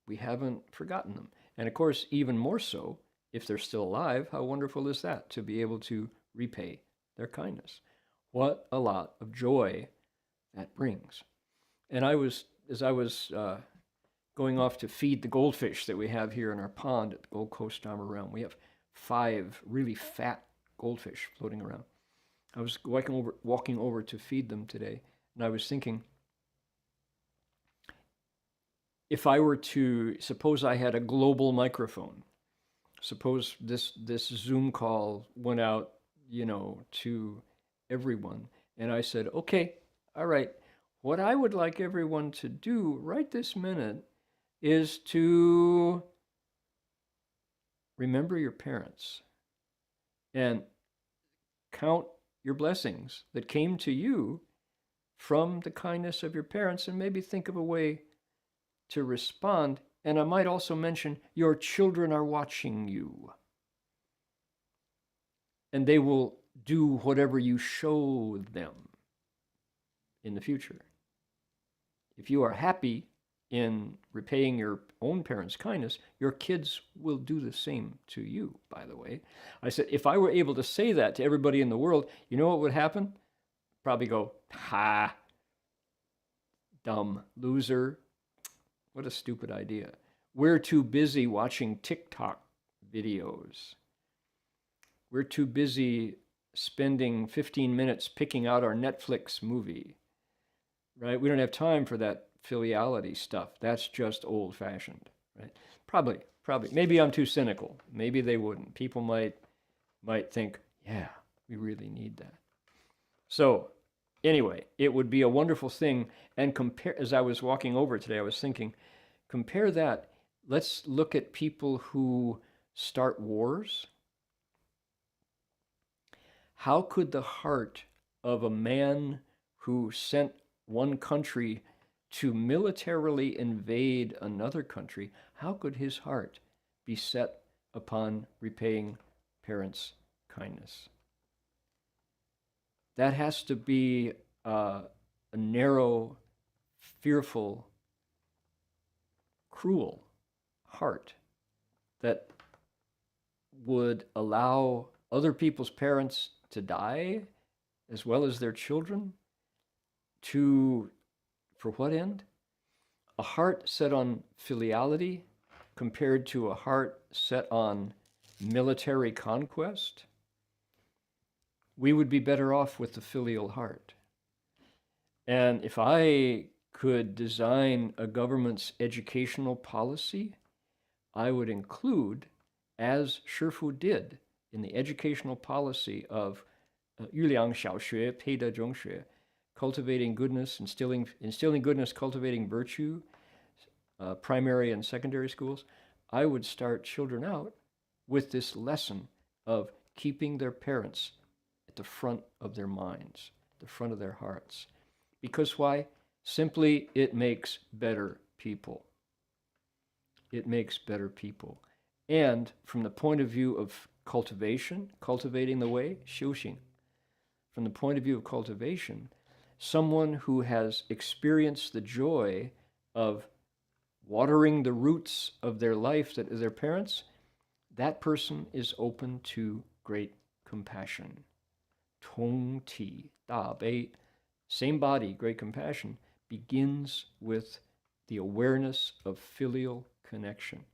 Speaker 2: We haven't forgotten them. And of course, even more so, if they're still alive, how wonderful is that to be able to repay their kindness? What a lot of joy that brings. And as I was going off to feed the goldfish that we have here in our pond at the Gold Coast Dharma Realm, we have 5 really fat goldfish floating around. I was walking over to feed them today, and I was thinking, if I were to, suppose I had a global microphone, suppose this Zoom call went out, to everyone, and I said, okay, all right, what I would like everyone to do right this minute is to remember your parents and count your blessings that came to you from the kindness of your parents, and maybe think of a way to respond. And I might also mention your children are watching you, and they will do whatever you show them in the future. If you are happy in repaying your own parents' kindness, your kids will do the same to you, by the way. I said, if I were able to say that to everybody in the world, you know what would happen? Probably go, ha, dumb loser. What a stupid idea. We're too busy watching TikTok videos. We're too busy spending 15 minutes picking out our Netflix movie, right? We don't have time for that filiality stuff. That's just old-fashioned, right? Probably. Maybe I'm too cynical. Maybe they wouldn't. People might think, yeah, we really need that. So anyway, it would be a wonderful thing. And compare, as I was walking over today, I was thinking, compare that. Let's look at people who start wars. How could the heart of a man who sent one country to militarily invade another country, how could his heart be set upon repaying parents' kindness? That has to be a narrow, fearful, cruel heart that would allow other people's parents to die, as well as their children, for what end? A heart set on filiality compared to a heart set on military conquest. We would be better off with the filial heart. And if I could design a government's educational policy, I would include, as Shifu did in the educational policy of 育良小学配德中学, cultivating goodness, instilling goodness, cultivating virtue, primary and secondary schools, I would start children out with this lesson of keeping their parents at the front of their minds, the front of their hearts. Because why? Simply, it makes better people. It makes better people. And from the point of view of cultivating the way, 修行, from the point of view of cultivation, someone who has experienced the joy of watering the roots of their life, that is their parents, that person is open to great compassion. 同体大悲, same body, great compassion, begins with the awareness of filial connection.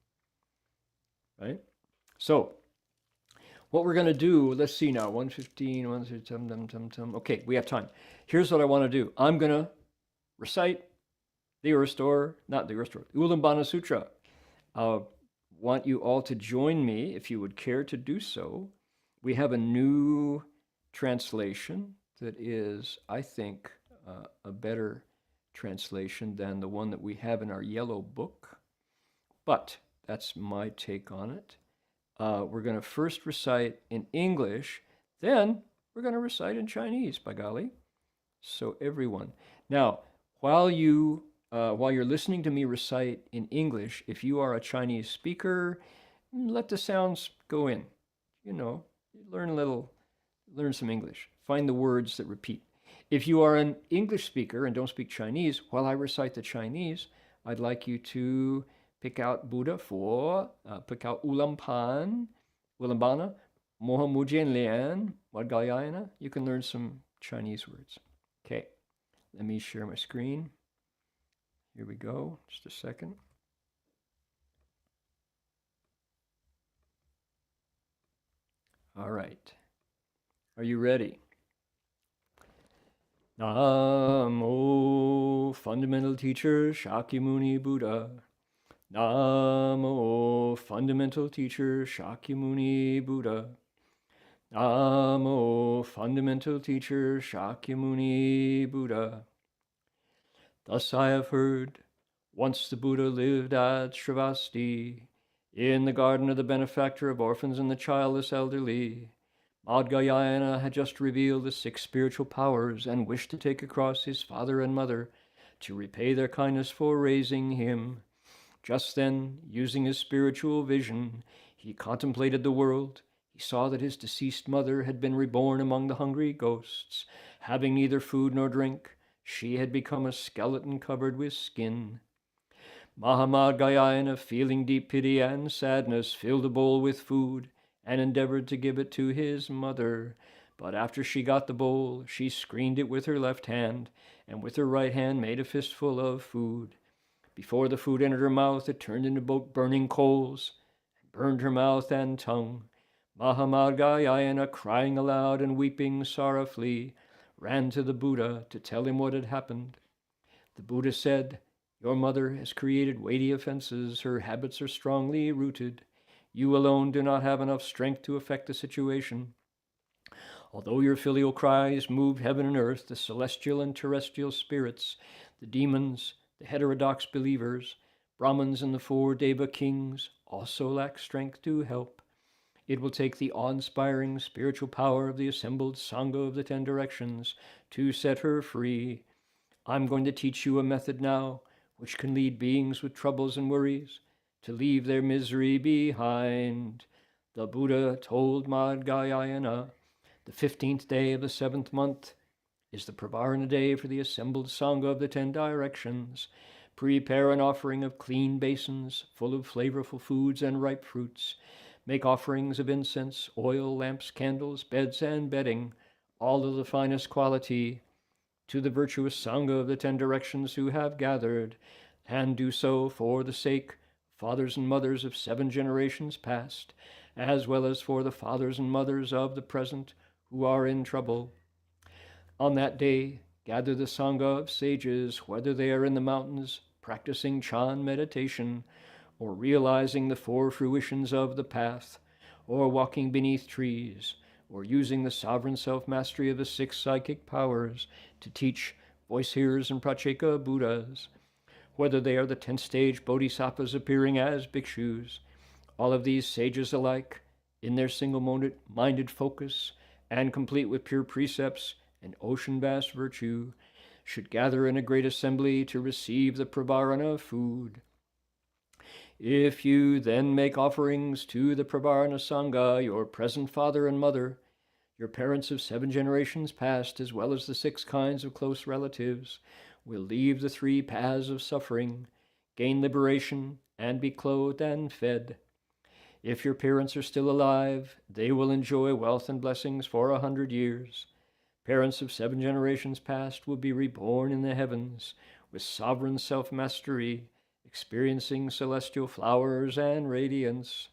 Speaker 2: Right? So, what we're going to do, let's see now, 1:15, okay, we have time. Here's what I want to do. I'm going to recite the Ullambana Sutra. want you all to join me, if you would care to do so. We have a new translation that is, I think, a better translation than the one that we have in our yellow book. But that's my take on it. We're going to first recite in English, then we're going to recite in Chinese, by golly. So everyone. Now, while you're listening to me recite in English, if you are a Chinese speaker, let the sounds go in. You know, learn some English. Find the words that repeat. If you are an English speaker and don't speak Chinese, while I recite the Chinese, I'd like you to pick out Buddha for, pick out Ullambana, Moha Mujian Lian, Wadgayana. You can learn some Chinese words. Okay, let me share my screen. Here we go, just a second. All right, are you ready? Namo, fundamental teacher Shakyamuni Buddha. Namo, fundamental teacher Shakyamuni Buddha. Namo, fundamental teacher Shakyamuni Buddha. Thus I have heard, once the Buddha lived at Shravasti, in the garden of the benefactor of orphans and the childless elderly. Madhyayana had just revealed the 6 spiritual powers and wished to take across his father and mother to repay their kindness for raising him. Just then, using his spiritual vision, he contemplated the world. He saw that his deceased mother had been reborn among the hungry ghosts. Having neither food nor drink, she had become a skeleton covered with skin. Mahamadhyayana, feeling deep pity and sadness, filled a bowl with food and endeavored to give it to his mother. But after she got the bowl, she screened it with her left hand, and with her right hand made a fistful of food. Before the food entered her mouth, it turned into burning coals, and burned her mouth and tongue. Mahamadhyayana, crying aloud and weeping sorrowfully, ran to the Buddha to tell him what had happened. The Buddha said, "Your mother has created weighty offenses. Her habits are strongly rooted. You alone do not have enough strength to affect the situation. Although your filial cries moved heaven and earth, the celestial and terrestrial spirits, the demons, the heterodox believers, Brahmins, and the 4 Deva kings also lack strength to help. It will take the awe-inspiring spiritual power of the assembled Sangha of the 10 directions to set her free. I'm going to teach you a method now which can lead beings with troubles and worries to leave their misery behind." The Buddha told Madhyayana, "The 15th day of the 7th month is the Pravarana day for the assembled Sangha of the 10 directions. Prepare an offering of clean basins full of flavorful foods and ripe fruits. Make offerings of incense, oil, lamps, candles, beds, and bedding, all of the finest quality, to the virtuous Sangha of the 10 directions who have gathered, and do so for the sake of fathers and mothers of 7 generations past, as well as for the fathers and mothers of the present who are in trouble. On that day, gather the Sangha of sages, whether they are in the mountains practicing Chan meditation, or realizing the 4 fruitions of the path, or walking beneath trees, or using the sovereign self-mastery of the 6 psychic powers to teach voice hearers and Pratyeka Buddhas, whether they are the 10th-stage bodhisattvas appearing as bhikshus. All of these sages alike, in their single-minded focus and complete with pure precepts and ocean-vast virtue, should gather in a great assembly to receive the Pravarana food. If you then make offerings to the Pravarana Sangha, your present father and mother, your parents of 7 generations past, as well as the 6 kinds of close relatives, will leave the 3 paths of suffering, gain liberation, and be clothed and fed. If your parents are still alive, they will enjoy wealth and blessings for 100 years. Parents of 7 generations past will be reborn in the heavens with sovereign self-mastery, experiencing celestial flowers and radiance.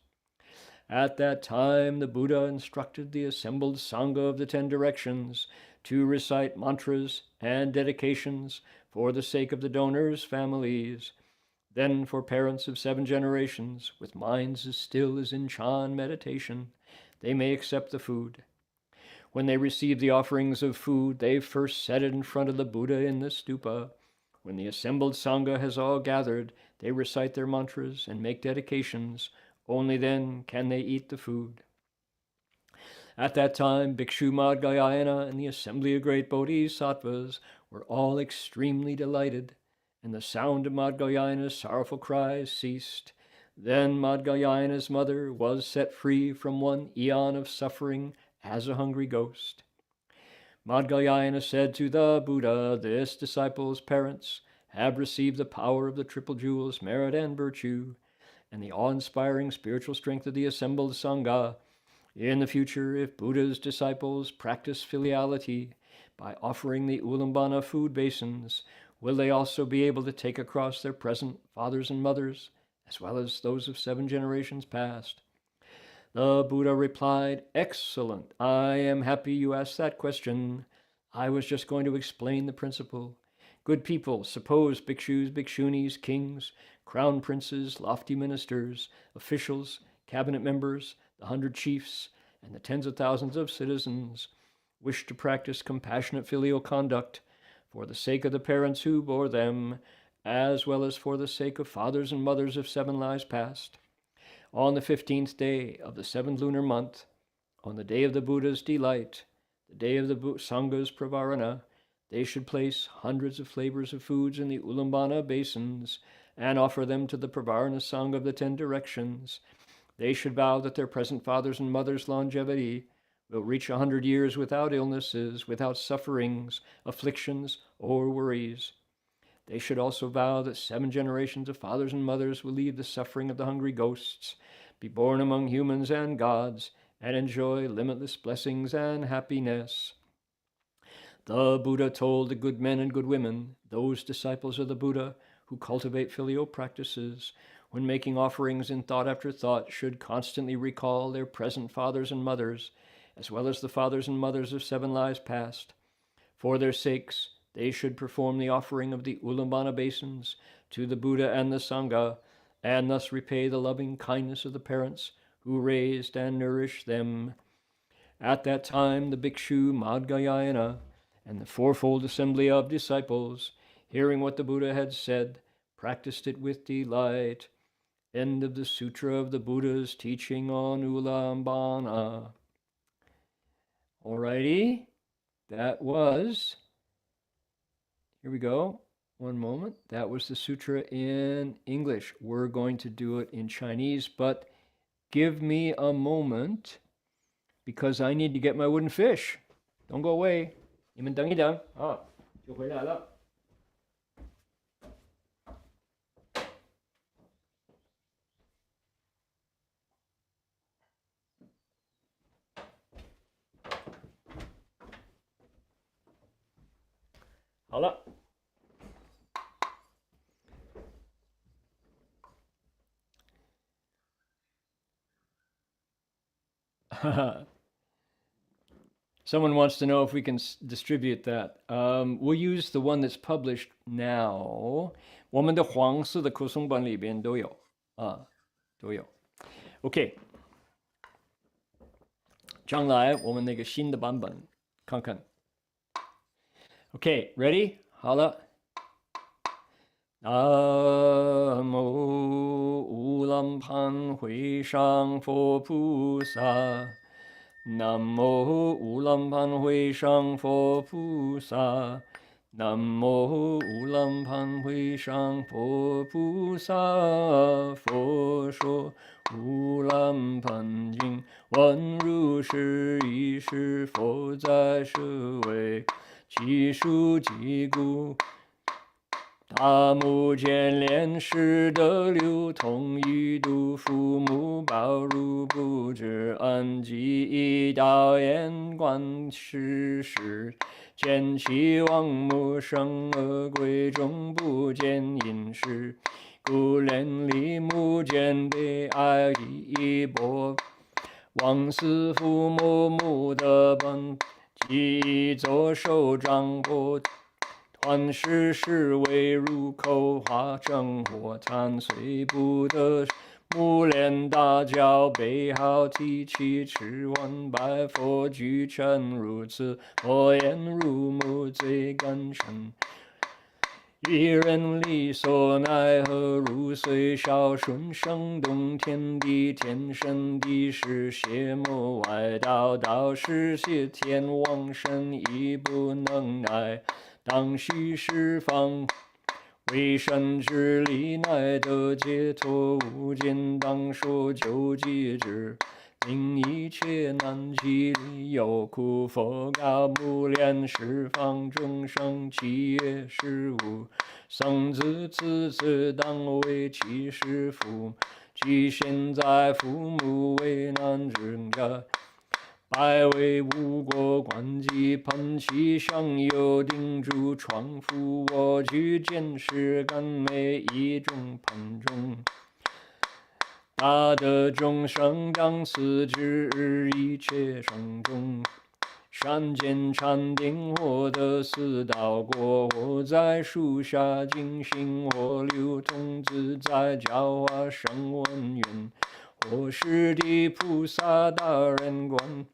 Speaker 2: At that time, the Buddha instructed the assembled Sangha of the 10 directions to recite mantras and dedications for the sake of the donors' families. Then for parents of 7 generations, with minds as still as in Chan meditation, they may accept the food. When they receive the offerings of food, they first set it in front of the Buddha in the stupa. When the assembled Sangha has all gathered, they recite their mantras and make dedications. Only then can they eat the food. At that time, Bhikshu Madhyayana and the assembly of great bodhisattvas were all extremely delighted, and the sound of Madhyayana's sorrowful cries ceased. Then Madhyayana's mother was set free from 1 eon of suffering as a hungry ghost. Madhyayana said to the Buddha, "This disciple's parents have received the power of the triple jewels, merit and virtue, and the awe-inspiring spiritual strength of the assembled Sangha. In the future, if Buddha's disciples practice filiality by offering the Ullambana food basins, will they also be able to take across their present fathers and mothers, as well as those of 7 generations past?" The Buddha replied, "Excellent. I am happy you asked that question. I was just going to explain the principle. Good people, suppose bhikshus, bhikshunis, kings, crown princes, lofty ministers, officials, cabinet members, the 100 chiefs, and the tens of thousands of citizens wish to practice compassionate filial conduct for the sake of the parents who bore them, as well as for the sake of fathers and mothers of 7 lives past. On the 15th day of the 7th lunar month, on the day of the Buddha's delight, the day of the Sangha's pravarana, they should place hundreds of flavors of foods in the Ullambana basins and offer them to the pravarana Sangha of the 10 directions. They should vow that their present fathers and mothers' longevity will reach 100 years without illnesses, without sufferings, afflictions, or worries. They should also vow that 7 generations of fathers and mothers will leave the suffering of the hungry ghosts, be born among humans and gods, and enjoy limitless blessings and happiness. The Buddha told the good men and good women, those disciples of the Buddha who cultivate filial practices, when making offerings in thought after thought, should constantly recall their present fathers and mothers, as well as the fathers and mothers of 7 lives past. For their sakes, they should perform the offering of the Ullambana basins to the Buddha and the Sangha, and thus repay the loving kindness of the parents who raised and nourished them. At that time, the Bhikshu Madhyayana and the 4-fold assembly of disciples, hearing what the Buddha had said, practiced it with delight. End of the Sutra of the Buddha's teaching on Ullambana. Alrighty, that was, here we go, one moment. That was the sutra in English. We're going to do it in Chinese, but give me a moment because I need to get my wooden fish. Don't go away. 你们等一等啊，就回来了。好了。Someone wants to know if we can distribute that. We'll use the one that's published now. 我们的黄色的口诵版里边都有啊，都有。OK， 将来我们那个新的版本看看。OK, ready? 好了。南无乌兰盘会上佛菩萨。南无乌兰盘会上佛菩萨。南无乌兰盘会上佛菩萨。佛说乌兰盘经，闻如是一时，佛在舍卫，其数其故。大目犍连识得流通，一度父母报如不知，安寂道眼观世事，见其王母生恶鬼中不见因事，故怜离目犍悲哀一波，枉死父母母的本，即作手掌波。凡事是为入口，化成火炭，虽不得目连大教，备好提起吃完拜佛，俱成如此，佛言入目最感深。一人力所奈何，如随孝顺生动天地，天生地势邪魔外道，道是邪天王神亦不能奈，当须释放。为神之力，乃得解脱无间，当说救济之。令一切难及离有苦，佛告无量十方众生，其业是无。生子此子当为其师父，即现在父母为难之家。百为无过观机喷气上有定住创复我具见识感每一种喷中。大德众生当此之一切生中，善见禅定获得四道果，或在树下静心，或流通自在教化声闻缘，或是地菩萨大人观，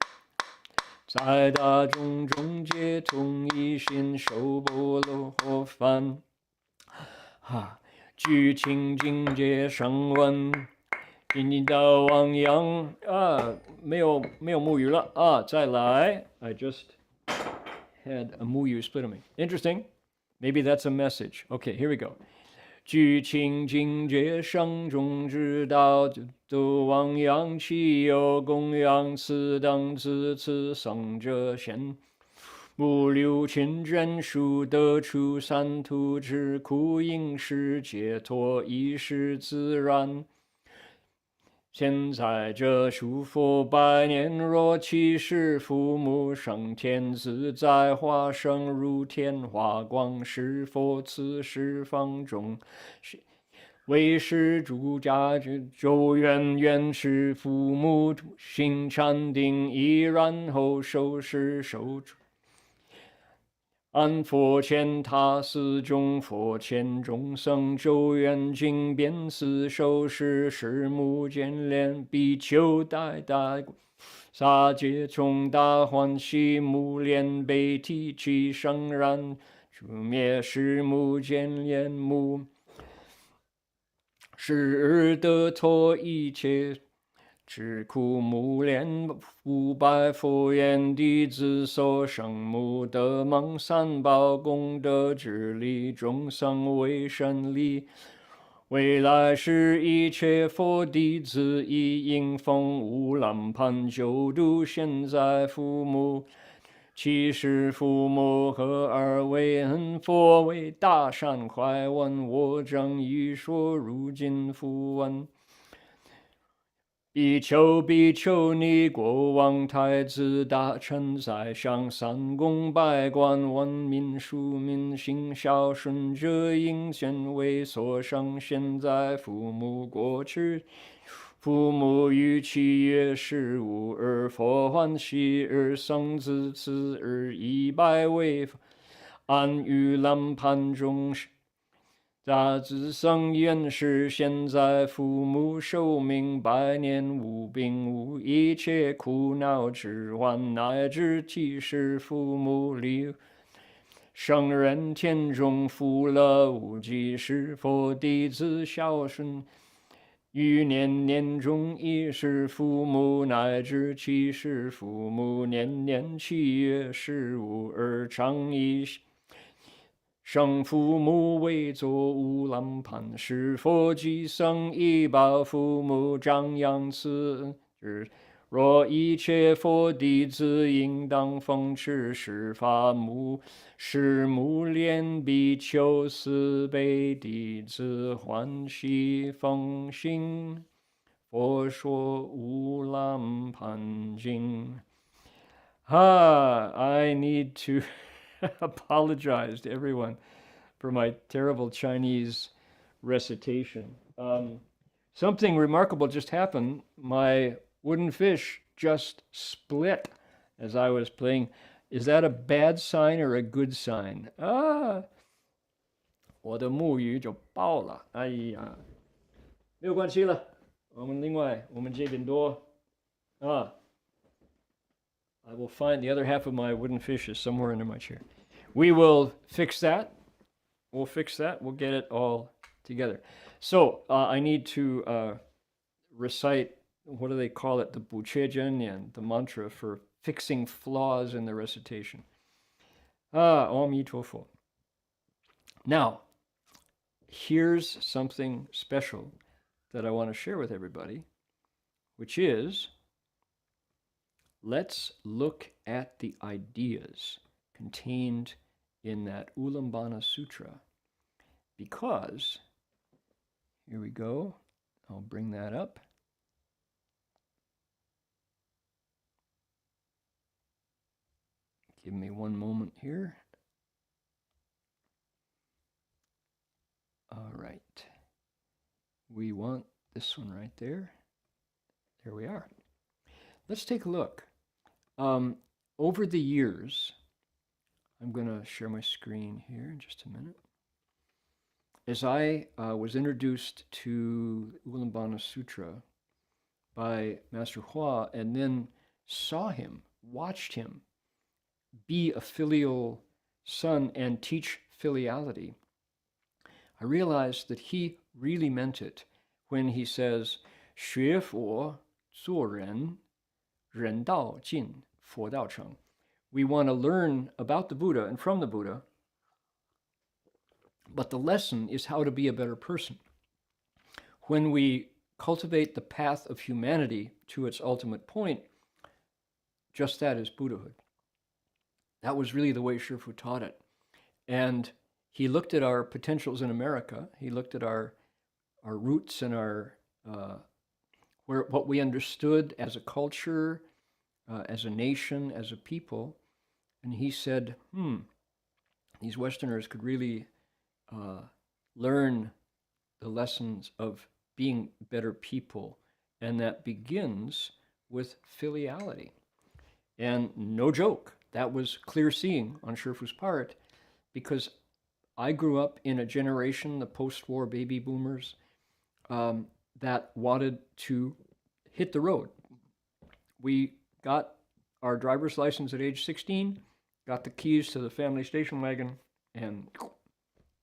Speaker 2: 在大众中皆同一心，受波罗诃梵。具清净界声闻。今天的汪洋没有木鱼了再来。I just had a 木鱼 split on me. Interesting. Maybe that's a message. Okay, here we go. 具清净界声中之道，度汪洋其有供养此等自此生者贤。无六千真数得出三途之苦，应是解脱，亦是自然。现在这诸佛百年，若其是父母升天自在，化生如天华光，是佛此十方中，为是诸家咒愿愿是父母心禅定，亦然后受持受持。安佛前他寺中，佛前众生咒愿经遍四受持，视目见莲比丘代大萨皆从大欢喜，目连被提起圣然，除灭视目见莲目，是得脱一切智苦目连500佛言弟子所生母得蒙三宝功德之力，众生为神力。未来世一切佛弟子亦应奉乌兰盘救度现在父母。其实父母和而为恩佛为大善快闻，我正欲说如今复闻。比丘尼国王太子大臣宰相三公百官，闻民庶民行孝顺者，应先为所生现在父母过去。父母于其月15日，佛欢喜日，生子此日100位，安于蓝盘中。大自生愿是现在父母寿命百年，无病无一切苦恼之患，乃至其是父母离生人天中福乐无极，是佛弟子孝顺。于年年中亦是父母，乃至其是父母，年年7月15日常以生父母为作乌兰盘，是佛即生以报父母，张扬此日。若一切佛弟子应当奉持是法母，是母连比丘四辈弟子欢喜奉行，佛说乌兰盘经。I need to apologize to everyone for my terrible Chinese recitation. Something remarkable just happened. My wooden fish just split as I was playing. Is that a bad sign or a good sign? 我的木鱼就爆了。哎呀，没有关系了。我们这边多啊。I will find the other half of my wooden fishes somewhere under my chair. We will fix that. We'll fix that. We'll get it all together. So I need to recite, what do they call it? The Buchejian, the mantra for fixing flaws in the recitation. Om Yi Tuo. Now, here's something special that I want to share with everybody, which is, let's look at the ideas contained in that Ullambana Sutra, because, here we go, I'll bring that up. Give me one moment here. All right. We want this one right there. There we are. Let's take a look. Over the years, I'm going to share my screen here in just a minute. As I was introduced to Ullambana Sutra by Master Hua, and then saw him, watched him be a filial son and teach filiality, I realized that he really meant it when he says, 学佛做人，人道尽，佛道成. We want to learn about the Buddha and from the Buddha, but the lesson is how to be a better person. When we cultivate the path of humanity to its ultimate point, just that is Buddhahood. That was really the way Shifu taught it. And he looked at our potentials in America. He looked at our roots and our what we understood as a culture, as a nation, as a people. And he said, these Westerners could really learn the lessons of being better people. And that begins with filiality. And no joke, that was clear seeing on Shifu's part, because I grew up in a generation, the post-war baby boomers, that wanted to hit the road. We got our driver's license at age 16, got the keys to the family station wagon, and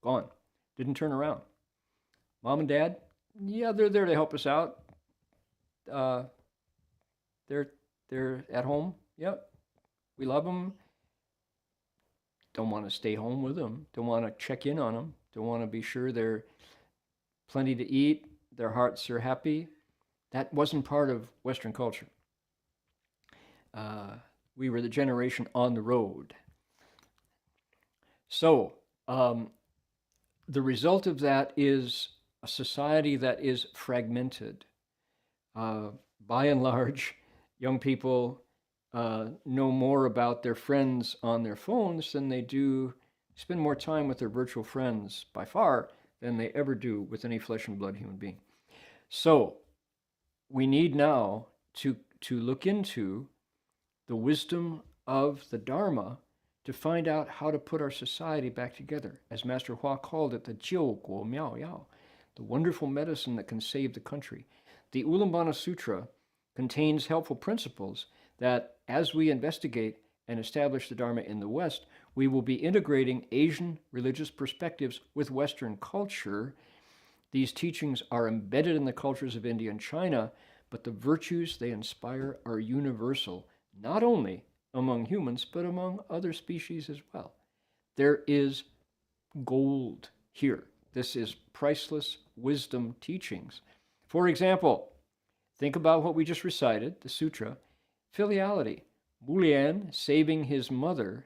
Speaker 2: gone. Didn't turn around. Mom and Dad, yeah, they're there to help us out. They're at home. Yep, we love them. Don't want to stay home with them. Don't want to check in on them. Don't want to be sure they're plenty to eat. Their hearts are happy. That wasn't part of Western culture. We were the generation on the road. So the result of that is a society that is fragmented. By and large, young people know more about their friends on their phones than they do, spend more time with their virtual friends by far than they ever do with any flesh and blood human being. So we need now to look into the wisdom of the Dharma to find out how to put our society back together. As Master Hua called it, the Jiu Guo Miao Yao, the wonderful medicine that can save the country. The Ullambana Sutra contains helpful principles that as we investigate and establish the Dharma in the West, we will be integrating Asian religious perspectives with Western culture. These teachings are embedded in the cultures of India and China, but the virtues they inspire are universal, not only among humans, but among other species as well. There is gold here. This is priceless wisdom teachings. For example, think about what we just recited, the sutra, filiality. Mulian saving his mother,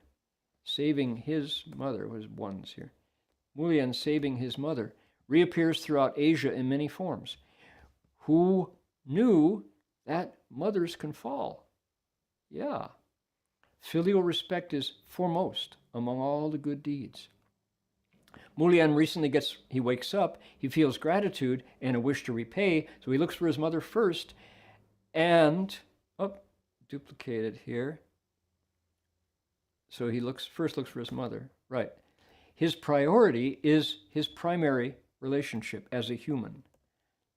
Speaker 2: was ones here. Mulian saving his mother reappears throughout Asia in many forms. Who knew that mothers can fall? Yeah. Filial respect is foremost among all the good deeds. Mulian recently he wakes up, he feels gratitude and a wish to repay, so he looks for his mother first, and, duplicated here. So he first looks for his mother, right. His priority is his primary relationship as a human.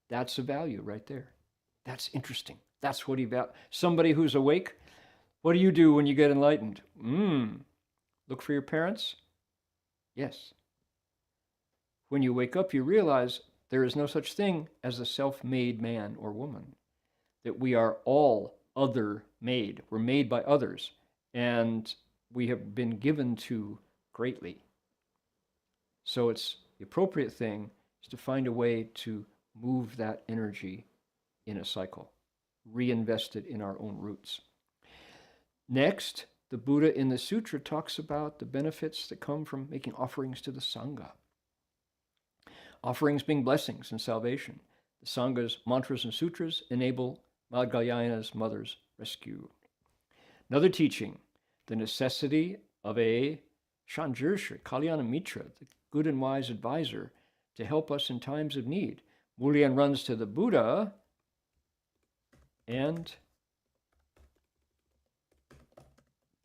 Speaker 2: That's a value right there. That's interesting. That's what he values. Somebody who's awake, what do you do when you get enlightened? Look for your parents? Yes. When you wake up, you realize there is no such thing as a self-made man or woman, that we are all other-made. We're made by others, and we have been given to greatly. So it's the appropriate thing is to find a way to move that energy in a cycle, reinvest it in our own roots. Next, the Buddha in the sutra talks about the benefits that come from making offerings to the Sangha. Offerings being blessings and salvation. The Sangha's mantras and sutras enable Madhyayana's mother's rescue. Another teaching, the necessity of a Shanjirsha, Kalyana Mitra, the good and wise advisor, to help us in times of need. Mulyan runs to the Buddha and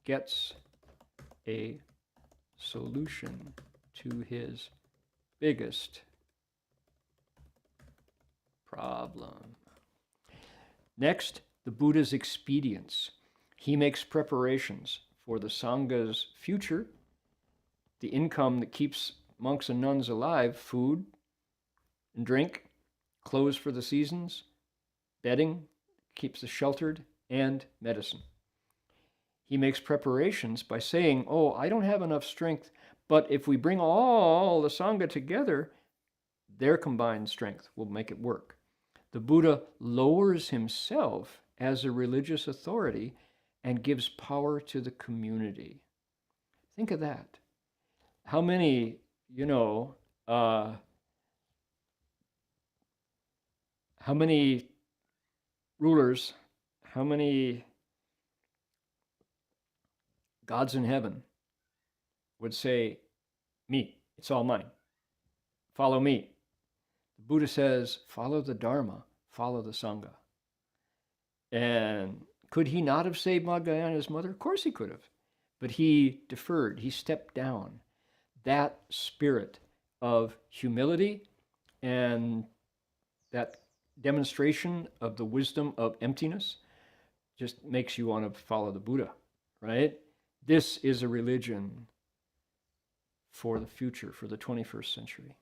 Speaker 2: gets a solution to his biggest problem. Next, the Buddha's expedients. He makes preparations for the Sangha's future, the income that keeps monks and nuns alive, food and drink, clothes for the seasons, bedding, keeps us sheltered, and medicine. He makes preparations by saying, oh, I don't have enough strength, but if we bring all the Sangha together, their combined strength will make it work. The Buddha lowers himself as a religious authority and gives power to the community. Think of that. How many, how many rulers, how many gods in heaven would say, me, it's all mine, follow me? The Buddha says, follow the Dharma, follow the Sangha. And could he not have saved Madhyayana's mother? Of course he could have. But he deferred, he stepped down. That spirit of humility and that demonstration of the wisdom of emptiness just makes you want to follow the Buddha, right? This is a religion for the future, for the 21st century.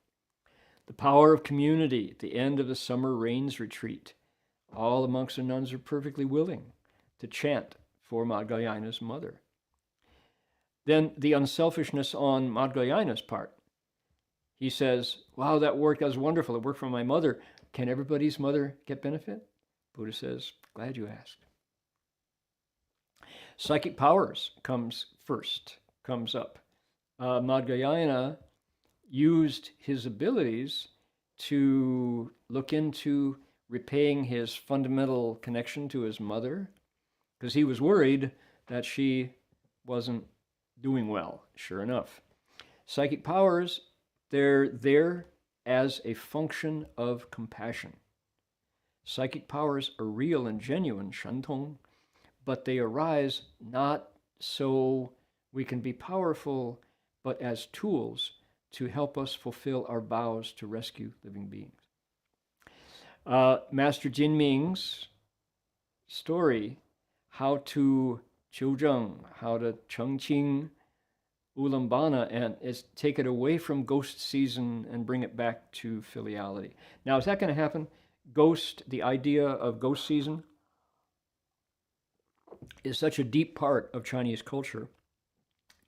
Speaker 2: The power of community at the end of the summer rains retreat. All the monks and nuns are perfectly willing to chant for Madhyayana's mother. Then the unselfishness on Madhyayana's part. He says, wow, that was wonderful. It worked for my mother. Can everybody's mother get benefit? Buddha says, glad you asked. Psychic powers comes up. Madhyayana used his abilities to look into repaying his fundamental connection to his mother, because he was worried that she wasn't doing well. Sure enough. Psychic powers, they're there as a function of compassion. Psychic powers are real and genuine, shantong, but they arise not so we can be powerful, but as tools to help us fulfill our vows to rescue living beings. Master Jinming's story, how to Qiuzheng, how to Chengqing Ullambana, and is take it away from ghost season and bring it back to filiality. Now, is that going to happen? The idea of ghost season is such a deep part of Chinese culture.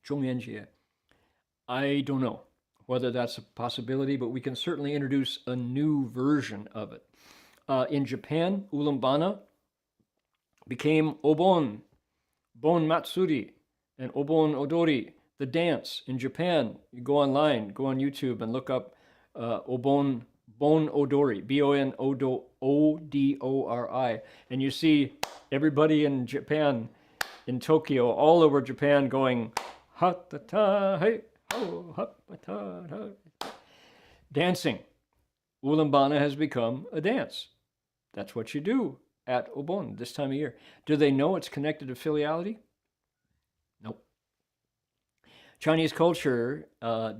Speaker 2: Zhongyuanjie. I don't know whether that's a possibility, but we can certainly introduce a new version of it. In Japan, Ullambana became Obon, Bon Matsuri, and Obon Odori, the dance in Japan. You go online, go on YouTube and look up Bon Odori, B-O-N-O-D-O-R-I, and you see everybody in Japan, in Tokyo, all over Japan going, ha-ta-ta, hey, ho, ha-ta-ta, ha. Dancing. Ullambana has become a dance. That's what you do at Obon this time of year. Do they know it's connected to filiality? Nope. Chinese culture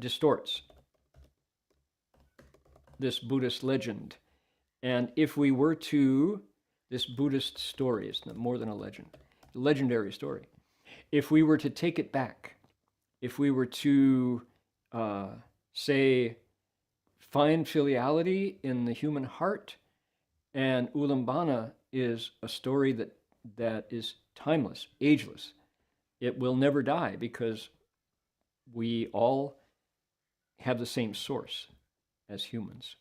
Speaker 2: distorts this Buddhist legend. And if we were to, this Buddhist story is more than a legend, a legendary story. If we were to take it back, if we were to say, find filiality in the human heart, and Ullambana is a story that is timeless, ageless. It will never die because we all have the same source as humans.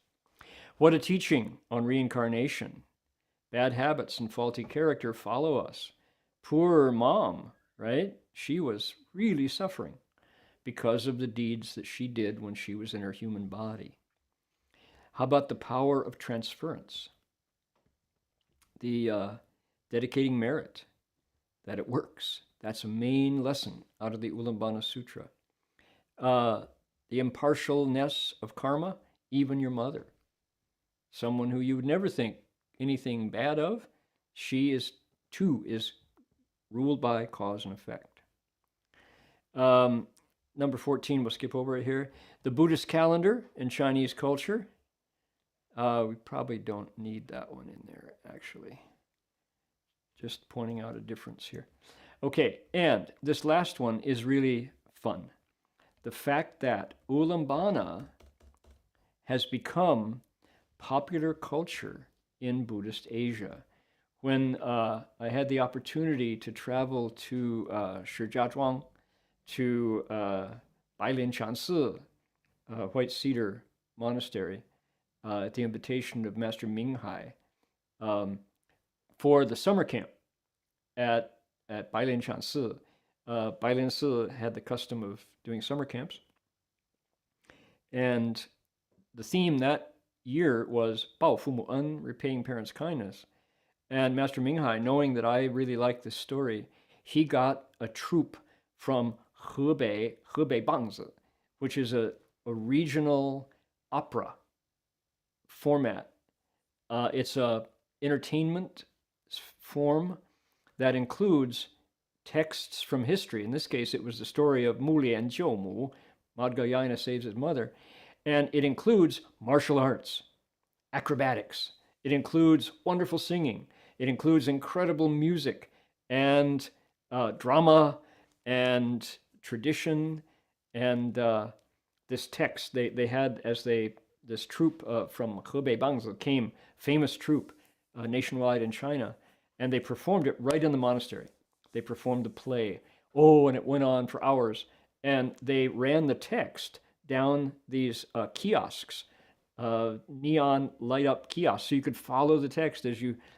Speaker 2: What a teaching on reincarnation. Bad habits and faulty character follow us. Poor mom, right? She was really suffering because of the deeds that she did when she was in her human body. How about the power of transference? The dedicating merit, that it works. That's a main lesson out of the Ullambana Sutra. The impartialness of karma, even your mother, someone who you would never think anything bad of, she is too is ruled by cause and effect. Number 14, we'll skip over it here. The Buddhist calendar in Chinese culture. We probably don't need that one in there, actually. Just pointing out a difference here. Okay, and this last one is really fun. The fact that Ullambana has become popular culture in Buddhist Asia. When I had the opportunity to travel to Shijiazhuang, to Bailin Chansi, White Cedar Monastery, at the invitation of Master Minghai, for the summer camp at Bailin Chansi. Bailin Si had the custom of doing summer camps. And the theme that year was Bao Fumu En, repaying parents' kindness. And Master Minghai, knowing that I really liked this story, he got a troupe from Hebei Bangzi, which is a regional opera format. It's a entertainment form that includes texts from history. In this case, it was the story of Mu Lian Jiu Mu, Madhyayana saves his mother. And it includes martial arts, acrobatics. It includes wonderful singing. It includes incredible music and drama and tradition. And this text, they had, this troupe from Hebei Bangzi came, famous troupe nationwide in China, and they performed it right in the monastery. They performed the play. Oh, and it went on for hours. And they ran the text down these kiosks, neon light up kiosks, so you could follow the text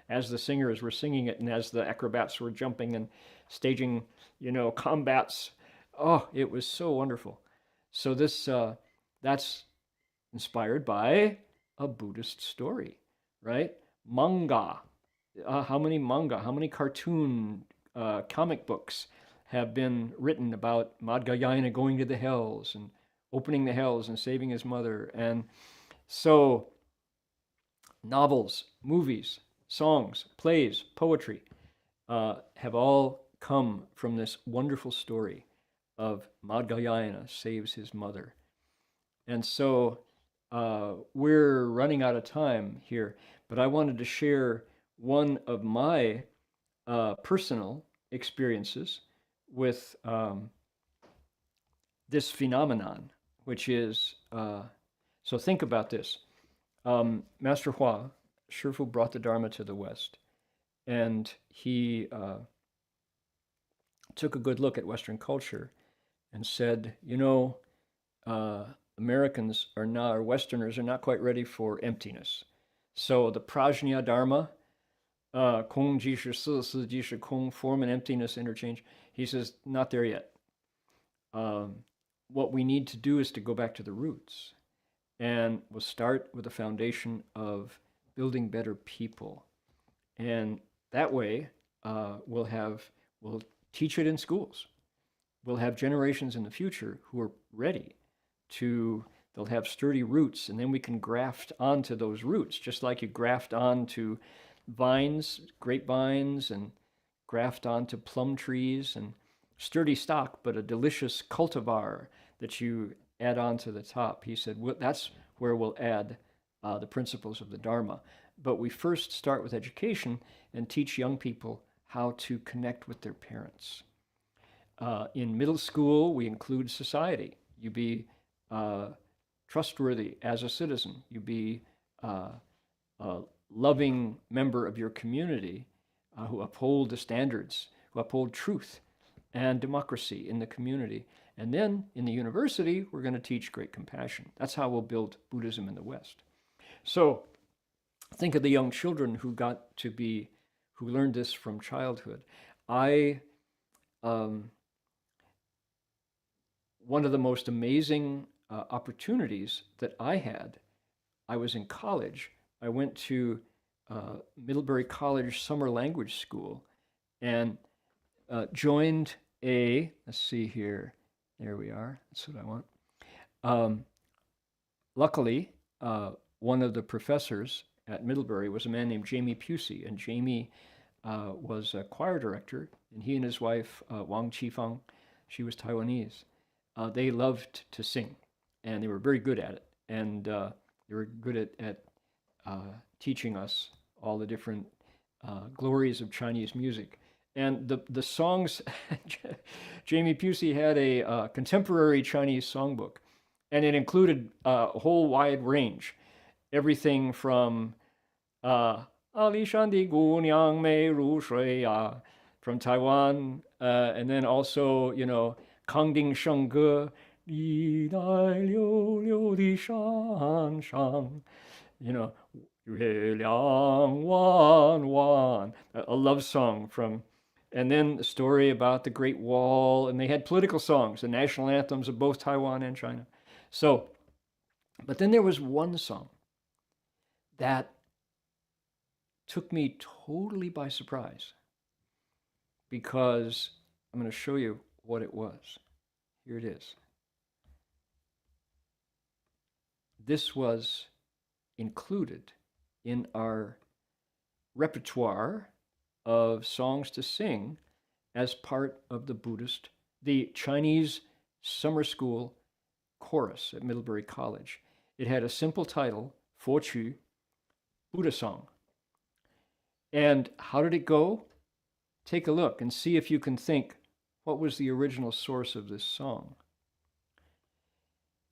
Speaker 2: as the singers were singing it and as the acrobats were jumping and staging, combats. Oh, it was so wonderful. So that's inspired by a Buddhist story, right? Manga. How many cartoon comic books have been written about Madhyayana going to the hells and opening the hells and saving his mother? And so novels, movies, songs, plays, poetry have all come from this wonderful story of Madhyayana saves his mother. And so we're running out of time here, but I wanted to share one of my personal experiences with this phenomenon, which is, so think about this. Master Hua, Shifu brought the Dharma to the West, and he took a good look at Western culture and said, Americans or Westerners are not quite ready for emptiness. So the Prajna Dharma, Kong Ji Shi Si, Si Ji Shi Kong, form and emptiness interchange. He says, not there yet. What we need to do is to go back to the roots. And we'll start with the foundation of building better people. And that way, we'll teach it in schools. We'll have generations in the future who are ready they'll have sturdy roots, and then we can graft onto those roots, just like you graft onto vines, grapevines, and graft onto plum trees, and sturdy stock, but a delicious cultivar that you add on to the top. He said, well, that's where we'll add the principles of the Dharma. But we first start with education and teach young people how to connect with their parents. In middle school, we include society. You be trustworthy as a citizen. You be a loving member of your community who uphold the standards, who uphold truth and democracy in the community. And then in the university, we're going to teach great compassion. That's how we'll build Buddhism in the West. So think of the young children who learned this from childhood. One of the most amazing opportunities that I had, I was in college. I went to Middlebury College Summer Language School and joined let's see here, there we are, that's what I want. Luckily, one of the professors at Middlebury was a man named Jamie Pusey, and Jamie was a choir director, and he and his wife, Wang Qifang, she was Taiwanese. They loved to sing, and they were very good at it, and they were good at teaching us all the different glories of Chinese music. And the songs, Jamie Pusey had a contemporary Chinese songbook, and it included a whole wide range. Everything from Ali Shan Di Gu Niang Mei Ru Shui Ya from Taiwan, and then also, Kang Ding Sheng Ge, Li Dai Liu Liu Di Shan Shang, Yue Liang Wan Wan, a love song from. And then the story about the Great Wall, and they had political songs, the national anthems of both Taiwan and China. So, but then there was one song that took me totally by surprise, because I'm going to show you what it was. Here it is. This was included in our repertoire of songs to sing as part of the Chinese summer school chorus at Middlebury College. It had a simple title, Fo Qu, Buddha song. And how did it go? Take a look and see if you can think, what was the original source of this song?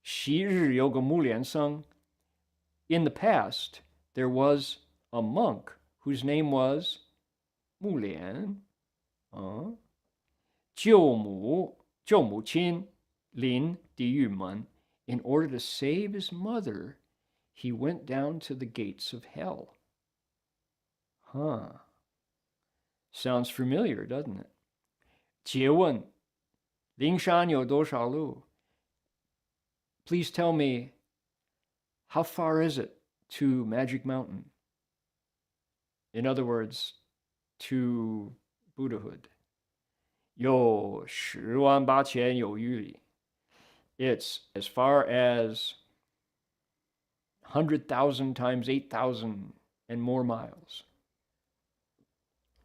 Speaker 2: 昔日有个木莲僧. In the past, there was a monk whose name was 木莲, 救母亲临地狱门. In order to save his mother, he went down to the gates of hell. Sounds familiar, doesn't it? 诘问灵山有多少路? Please tell me, how far is it to Magic Mountain? In other words, to Buddhahood. 有108000有余里. It's as far as 100,000 times 8,000 and more miles.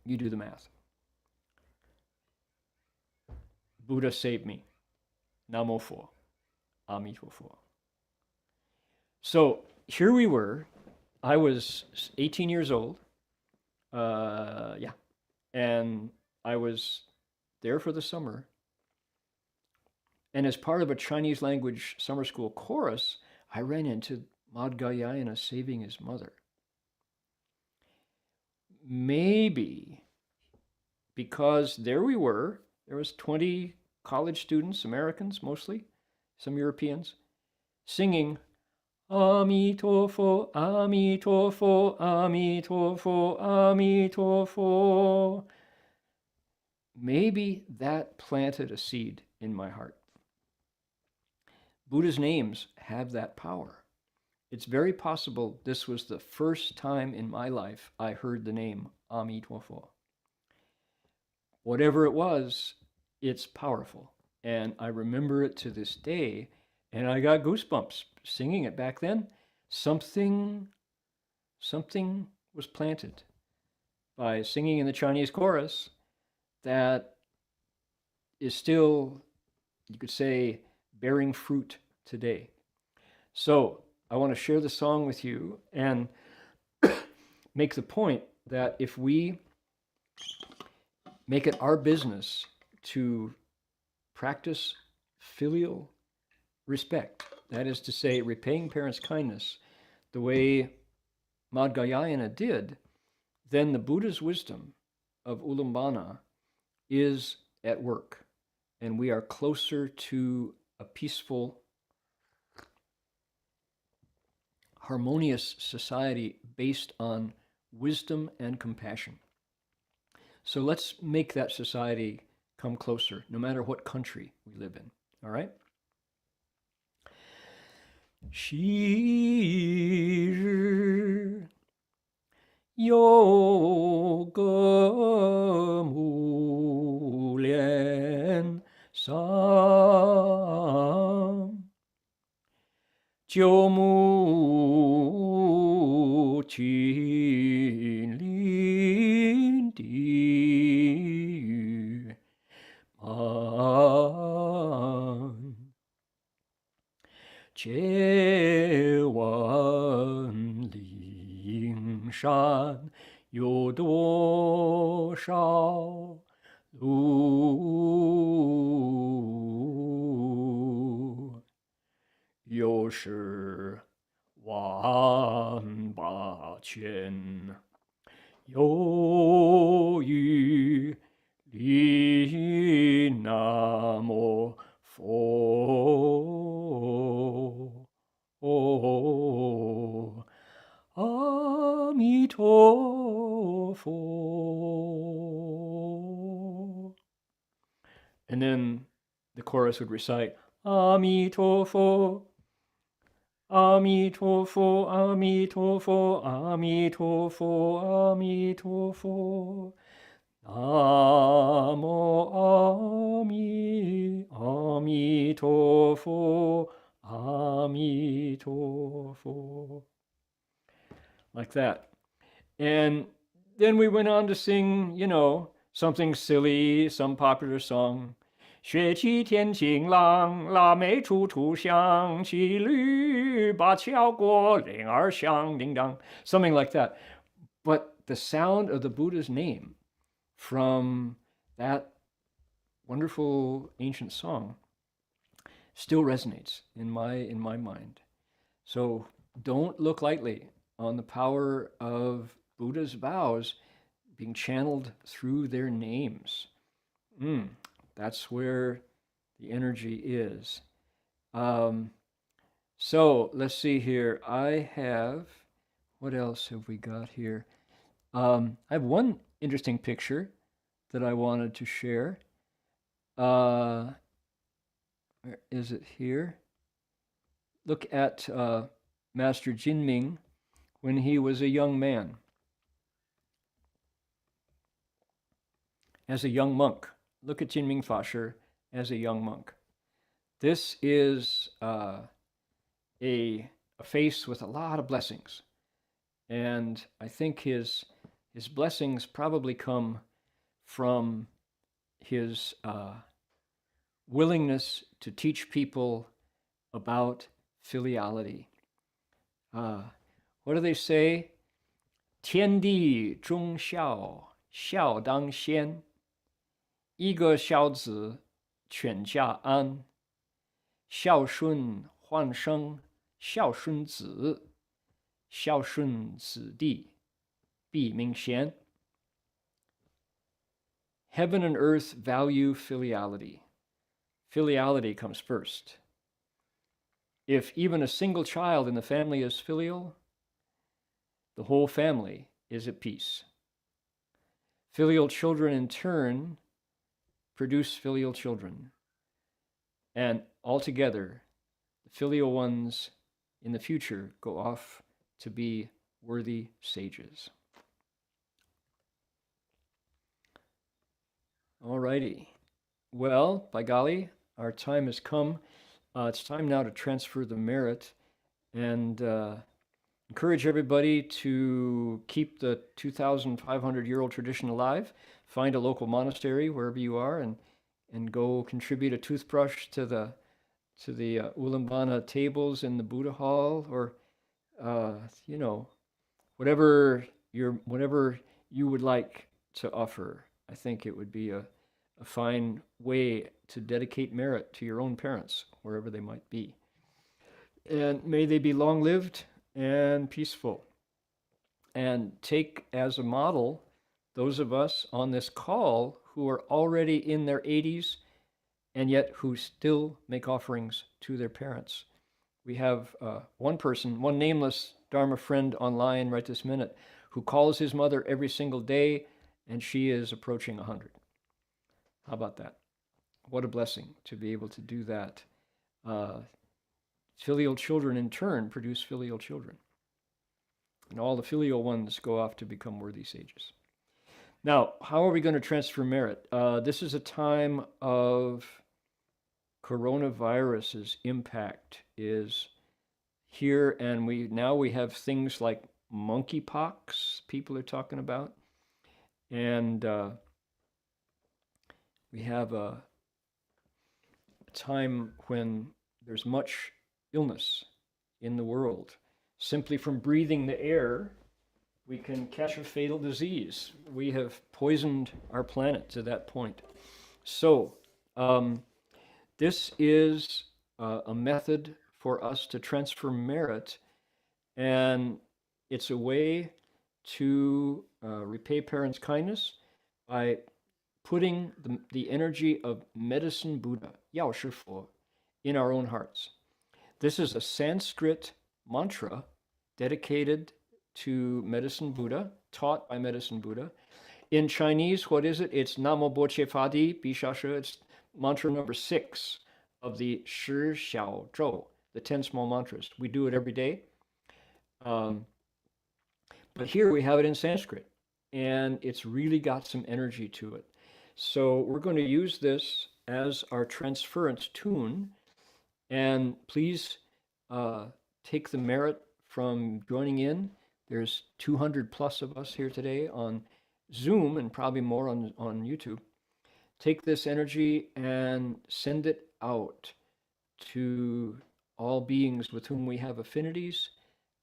Speaker 2: You do the math. Buddha saved me. Namo Pho. Amitofo. So here we were. I was 18 years old. And I was there for the summer. And as part of a Chinese language summer school chorus, I ran into Madhyayana saving his mother. Maybe because there we were, there was 20 college students, Americans mostly, some Europeans, singing Amitofo, Amitofo, Amitofo, Amitofo. Maybe that planted a seed in my heart. Buddha's names have that power. It's very possible this was the first time in my life I heard the name Amitofo. Whatever it was, it's powerful. And I remember it to this day, and I got goosebumps singing it back then. Something was planted by singing in the Chinese chorus that is still, you could say, bearing fruit today. So I want to share the song with you and make the point that if we make it our business to practice filial respect, that is to say, repaying parents' kindness the way Madhyayana did, then the Buddha's wisdom of Ullambana is at work, and we are closer to a peaceful, harmonious society based on wisdom and compassion. So let's make that society come closer, no matter what country we live in. All right? 昔日有个母莲上，救母亲临地狱门，借问灵山有多少路？有时万八千，有余力南无佛，阿弥陀佛。And then the chorus would recite, 阿弥陀佛，阿弥陀佛，阿弥陀佛，阿弥陀佛，阿弥陀佛。南无阿弥陀佛，阿弥陀佛。Like that. And then we went on to sing, something silly, some popular song. 雪气天晴朗，腊梅处处香，骑驴把桥过，铃儿响叮当. Something like that. But the sound of the Buddha's name from that wonderful ancient song still resonates in my mind. So don't look lightly on the power of Buddha's vows being channeled through their names. That's where the energy is. So let's see here. What else have we got here? I have one interesting picture that I wanted to share. Where is it here? Look at Master Jinming when he was a young man, as a young monk. Look at Jinming Fasher as a young monk. This is a face with a lot of blessings. And I think his blessings probably come from his willingness to teach people about filiality. What do they say? 天地忠孝，孝当先。一个孝子，全家安。孝顺患生，孝顺子，孝顺子弟，必名贤。Heaven and earth value filiality. Filiality comes first. If even a single child in the family is filial, the whole family is at peace. Filial children, in turn, produce filial children. And altogether, the filial ones in the future go off to be worthy sages. Alrighty. Well, by golly, our time has come. It's time now to transfer the merit and encourage everybody to keep the 2,500-year-old tradition alive. Find a local monastery wherever you are and and go contribute a toothbrush to the Ullambana tables in the Buddha Hall, or whatever you would like to offer. I think it would be a fine way to dedicate merit to your own parents, wherever they might be. And may they be long-lived and peaceful. And take as a model those of us on this call who are already in their 80s and yet who still make offerings to their parents. We have one person, one nameless Dharma friend online right this minute, who calls his mother every single day, and she is approaching 100. How about that? What a blessing to be able to do that. Filial children in turn produce filial children. And all the filial ones go off to become worthy sages. Now, how are we going to transfer merit? This is a time of coronavirus's impact is here, and we have things like monkeypox people are talking about. And we have a time when there's much illness in the world. Simply from breathing the air, we can catch a fatal disease. We have poisoned our planet to that point. So this is a method for us to transfer merit, and it's a way to repay parents' kindness by putting the energy of medicine Buddha, 药师佛, in our own hearts. This is a Sanskrit mantra dedicated to medicine Buddha, taught by medicine Buddha. In Chinese, what is it? It's Namo Boche Fadi Bishasha. It's mantra number 6 of the Shi Xiao Zhou, the 10 small mantras. We do it every day. But here we have it in Sanskrit, and it's really got some energy to it. So we're going to use this as our transference tune, and please take the merit from joining in. There's 200 plus of us here today on Zoom, and probably more on YouTube. Take this energy and send it out to all beings with whom we have affinities,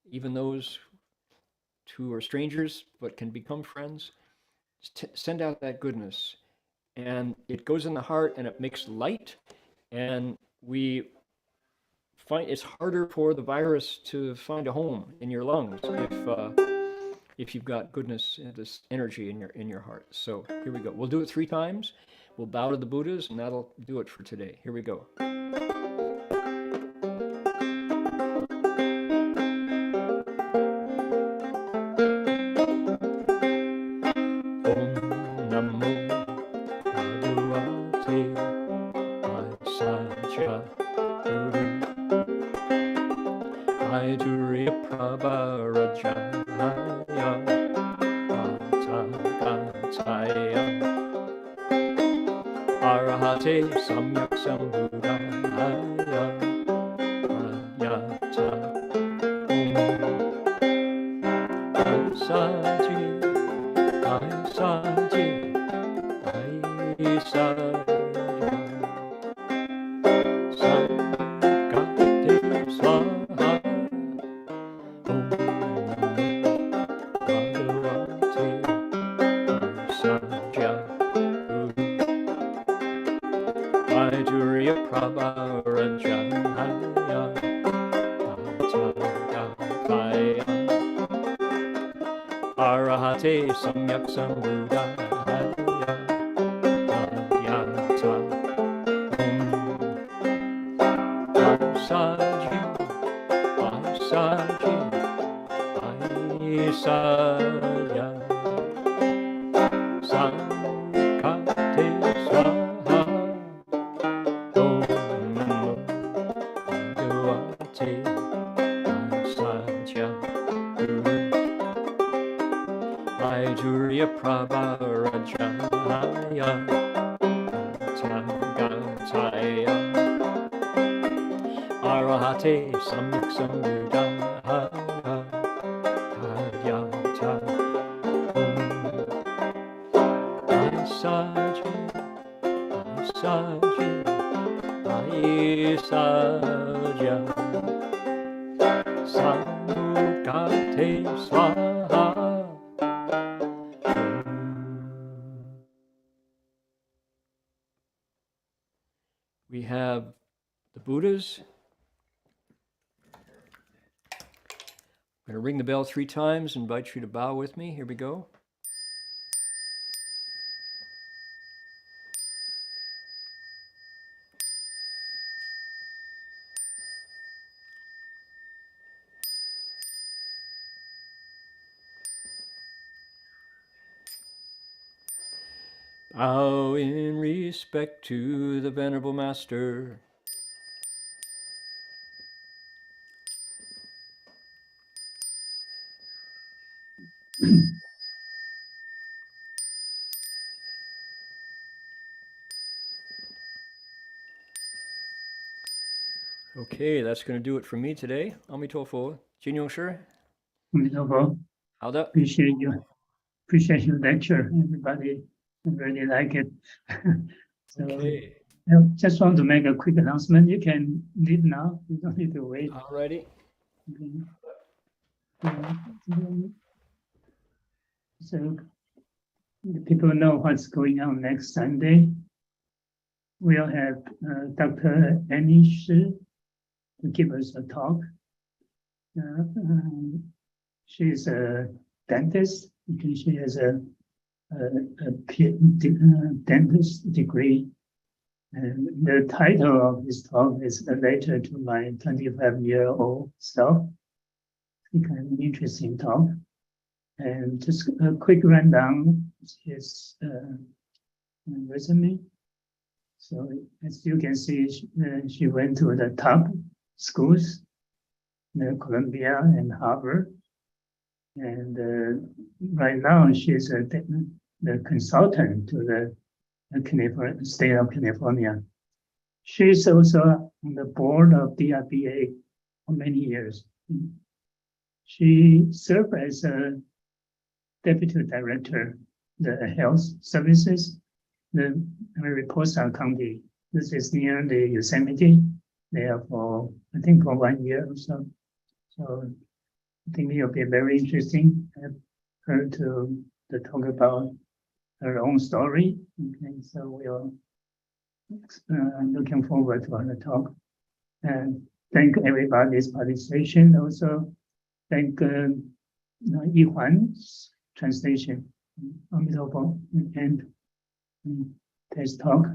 Speaker 2: even those who are strangers but can become friends. Send out that goodness, and it goes in the heart, and it makes light, and we find it's harder for the virus to find a home in your lungs if you've got goodness and this energy in your heart. So here we go. We'll do it 3 times. We'll bow to the Buddhas, and that'll do it for today. Here we go. Arahate Samyak Sambuddhaya Ayata Aisaji Aisaji Aisaji Sankate Swaha Om Bhagavate Aisaja Vajuriya Prabharajaya Atagapaya Arahate Samyak Sambuddhaya Adyata Aisaji Aisaji Aisaya Sankate Swaha Vajuriya Prabharajaya Tagataya Arahate Samyak Sambuddhaya Adyata Aisaji 萨吉阿萨迦萨姆嘎忒swha We have the Buddhas. I'm going to ring the bell 3 times, invite you to bow with me. Here we go. Bow in respect to the Venerable Master. Okay, that's going to do it for me today. Amitofo, Jinyong Shi.
Speaker 3: 好的 appreciate your lecture. Everybody really like it. So,
Speaker 2: Okay.
Speaker 3: I just want to make a quick announcement. You can leave now. You don't need to wait.
Speaker 2: Alrighty.
Speaker 3: So people know what's going on next Sunday. We'll have Dr. Annie Shi to give us a talk. She's a dentist. She has a dentist degree. And the title of this talk is a letter to my 25-year-old self. I think an interesting talk. And just a quick rundown of his resume. So as you can see, she went to the top schools, Columbia and Harvard. And right now she's the consultant to the state of California. She's also on the board of DRBA for many years. She served as a deputy director, the health services, the Mariposa County. This is near the Yosemite. There for, I think, for 1 year or so. So I think it'll be very interesting for her to talk about her own story. Okay, so we are looking forward to her talk. And thank everybody's participation. Also, thank Yihuan's translation and his talk.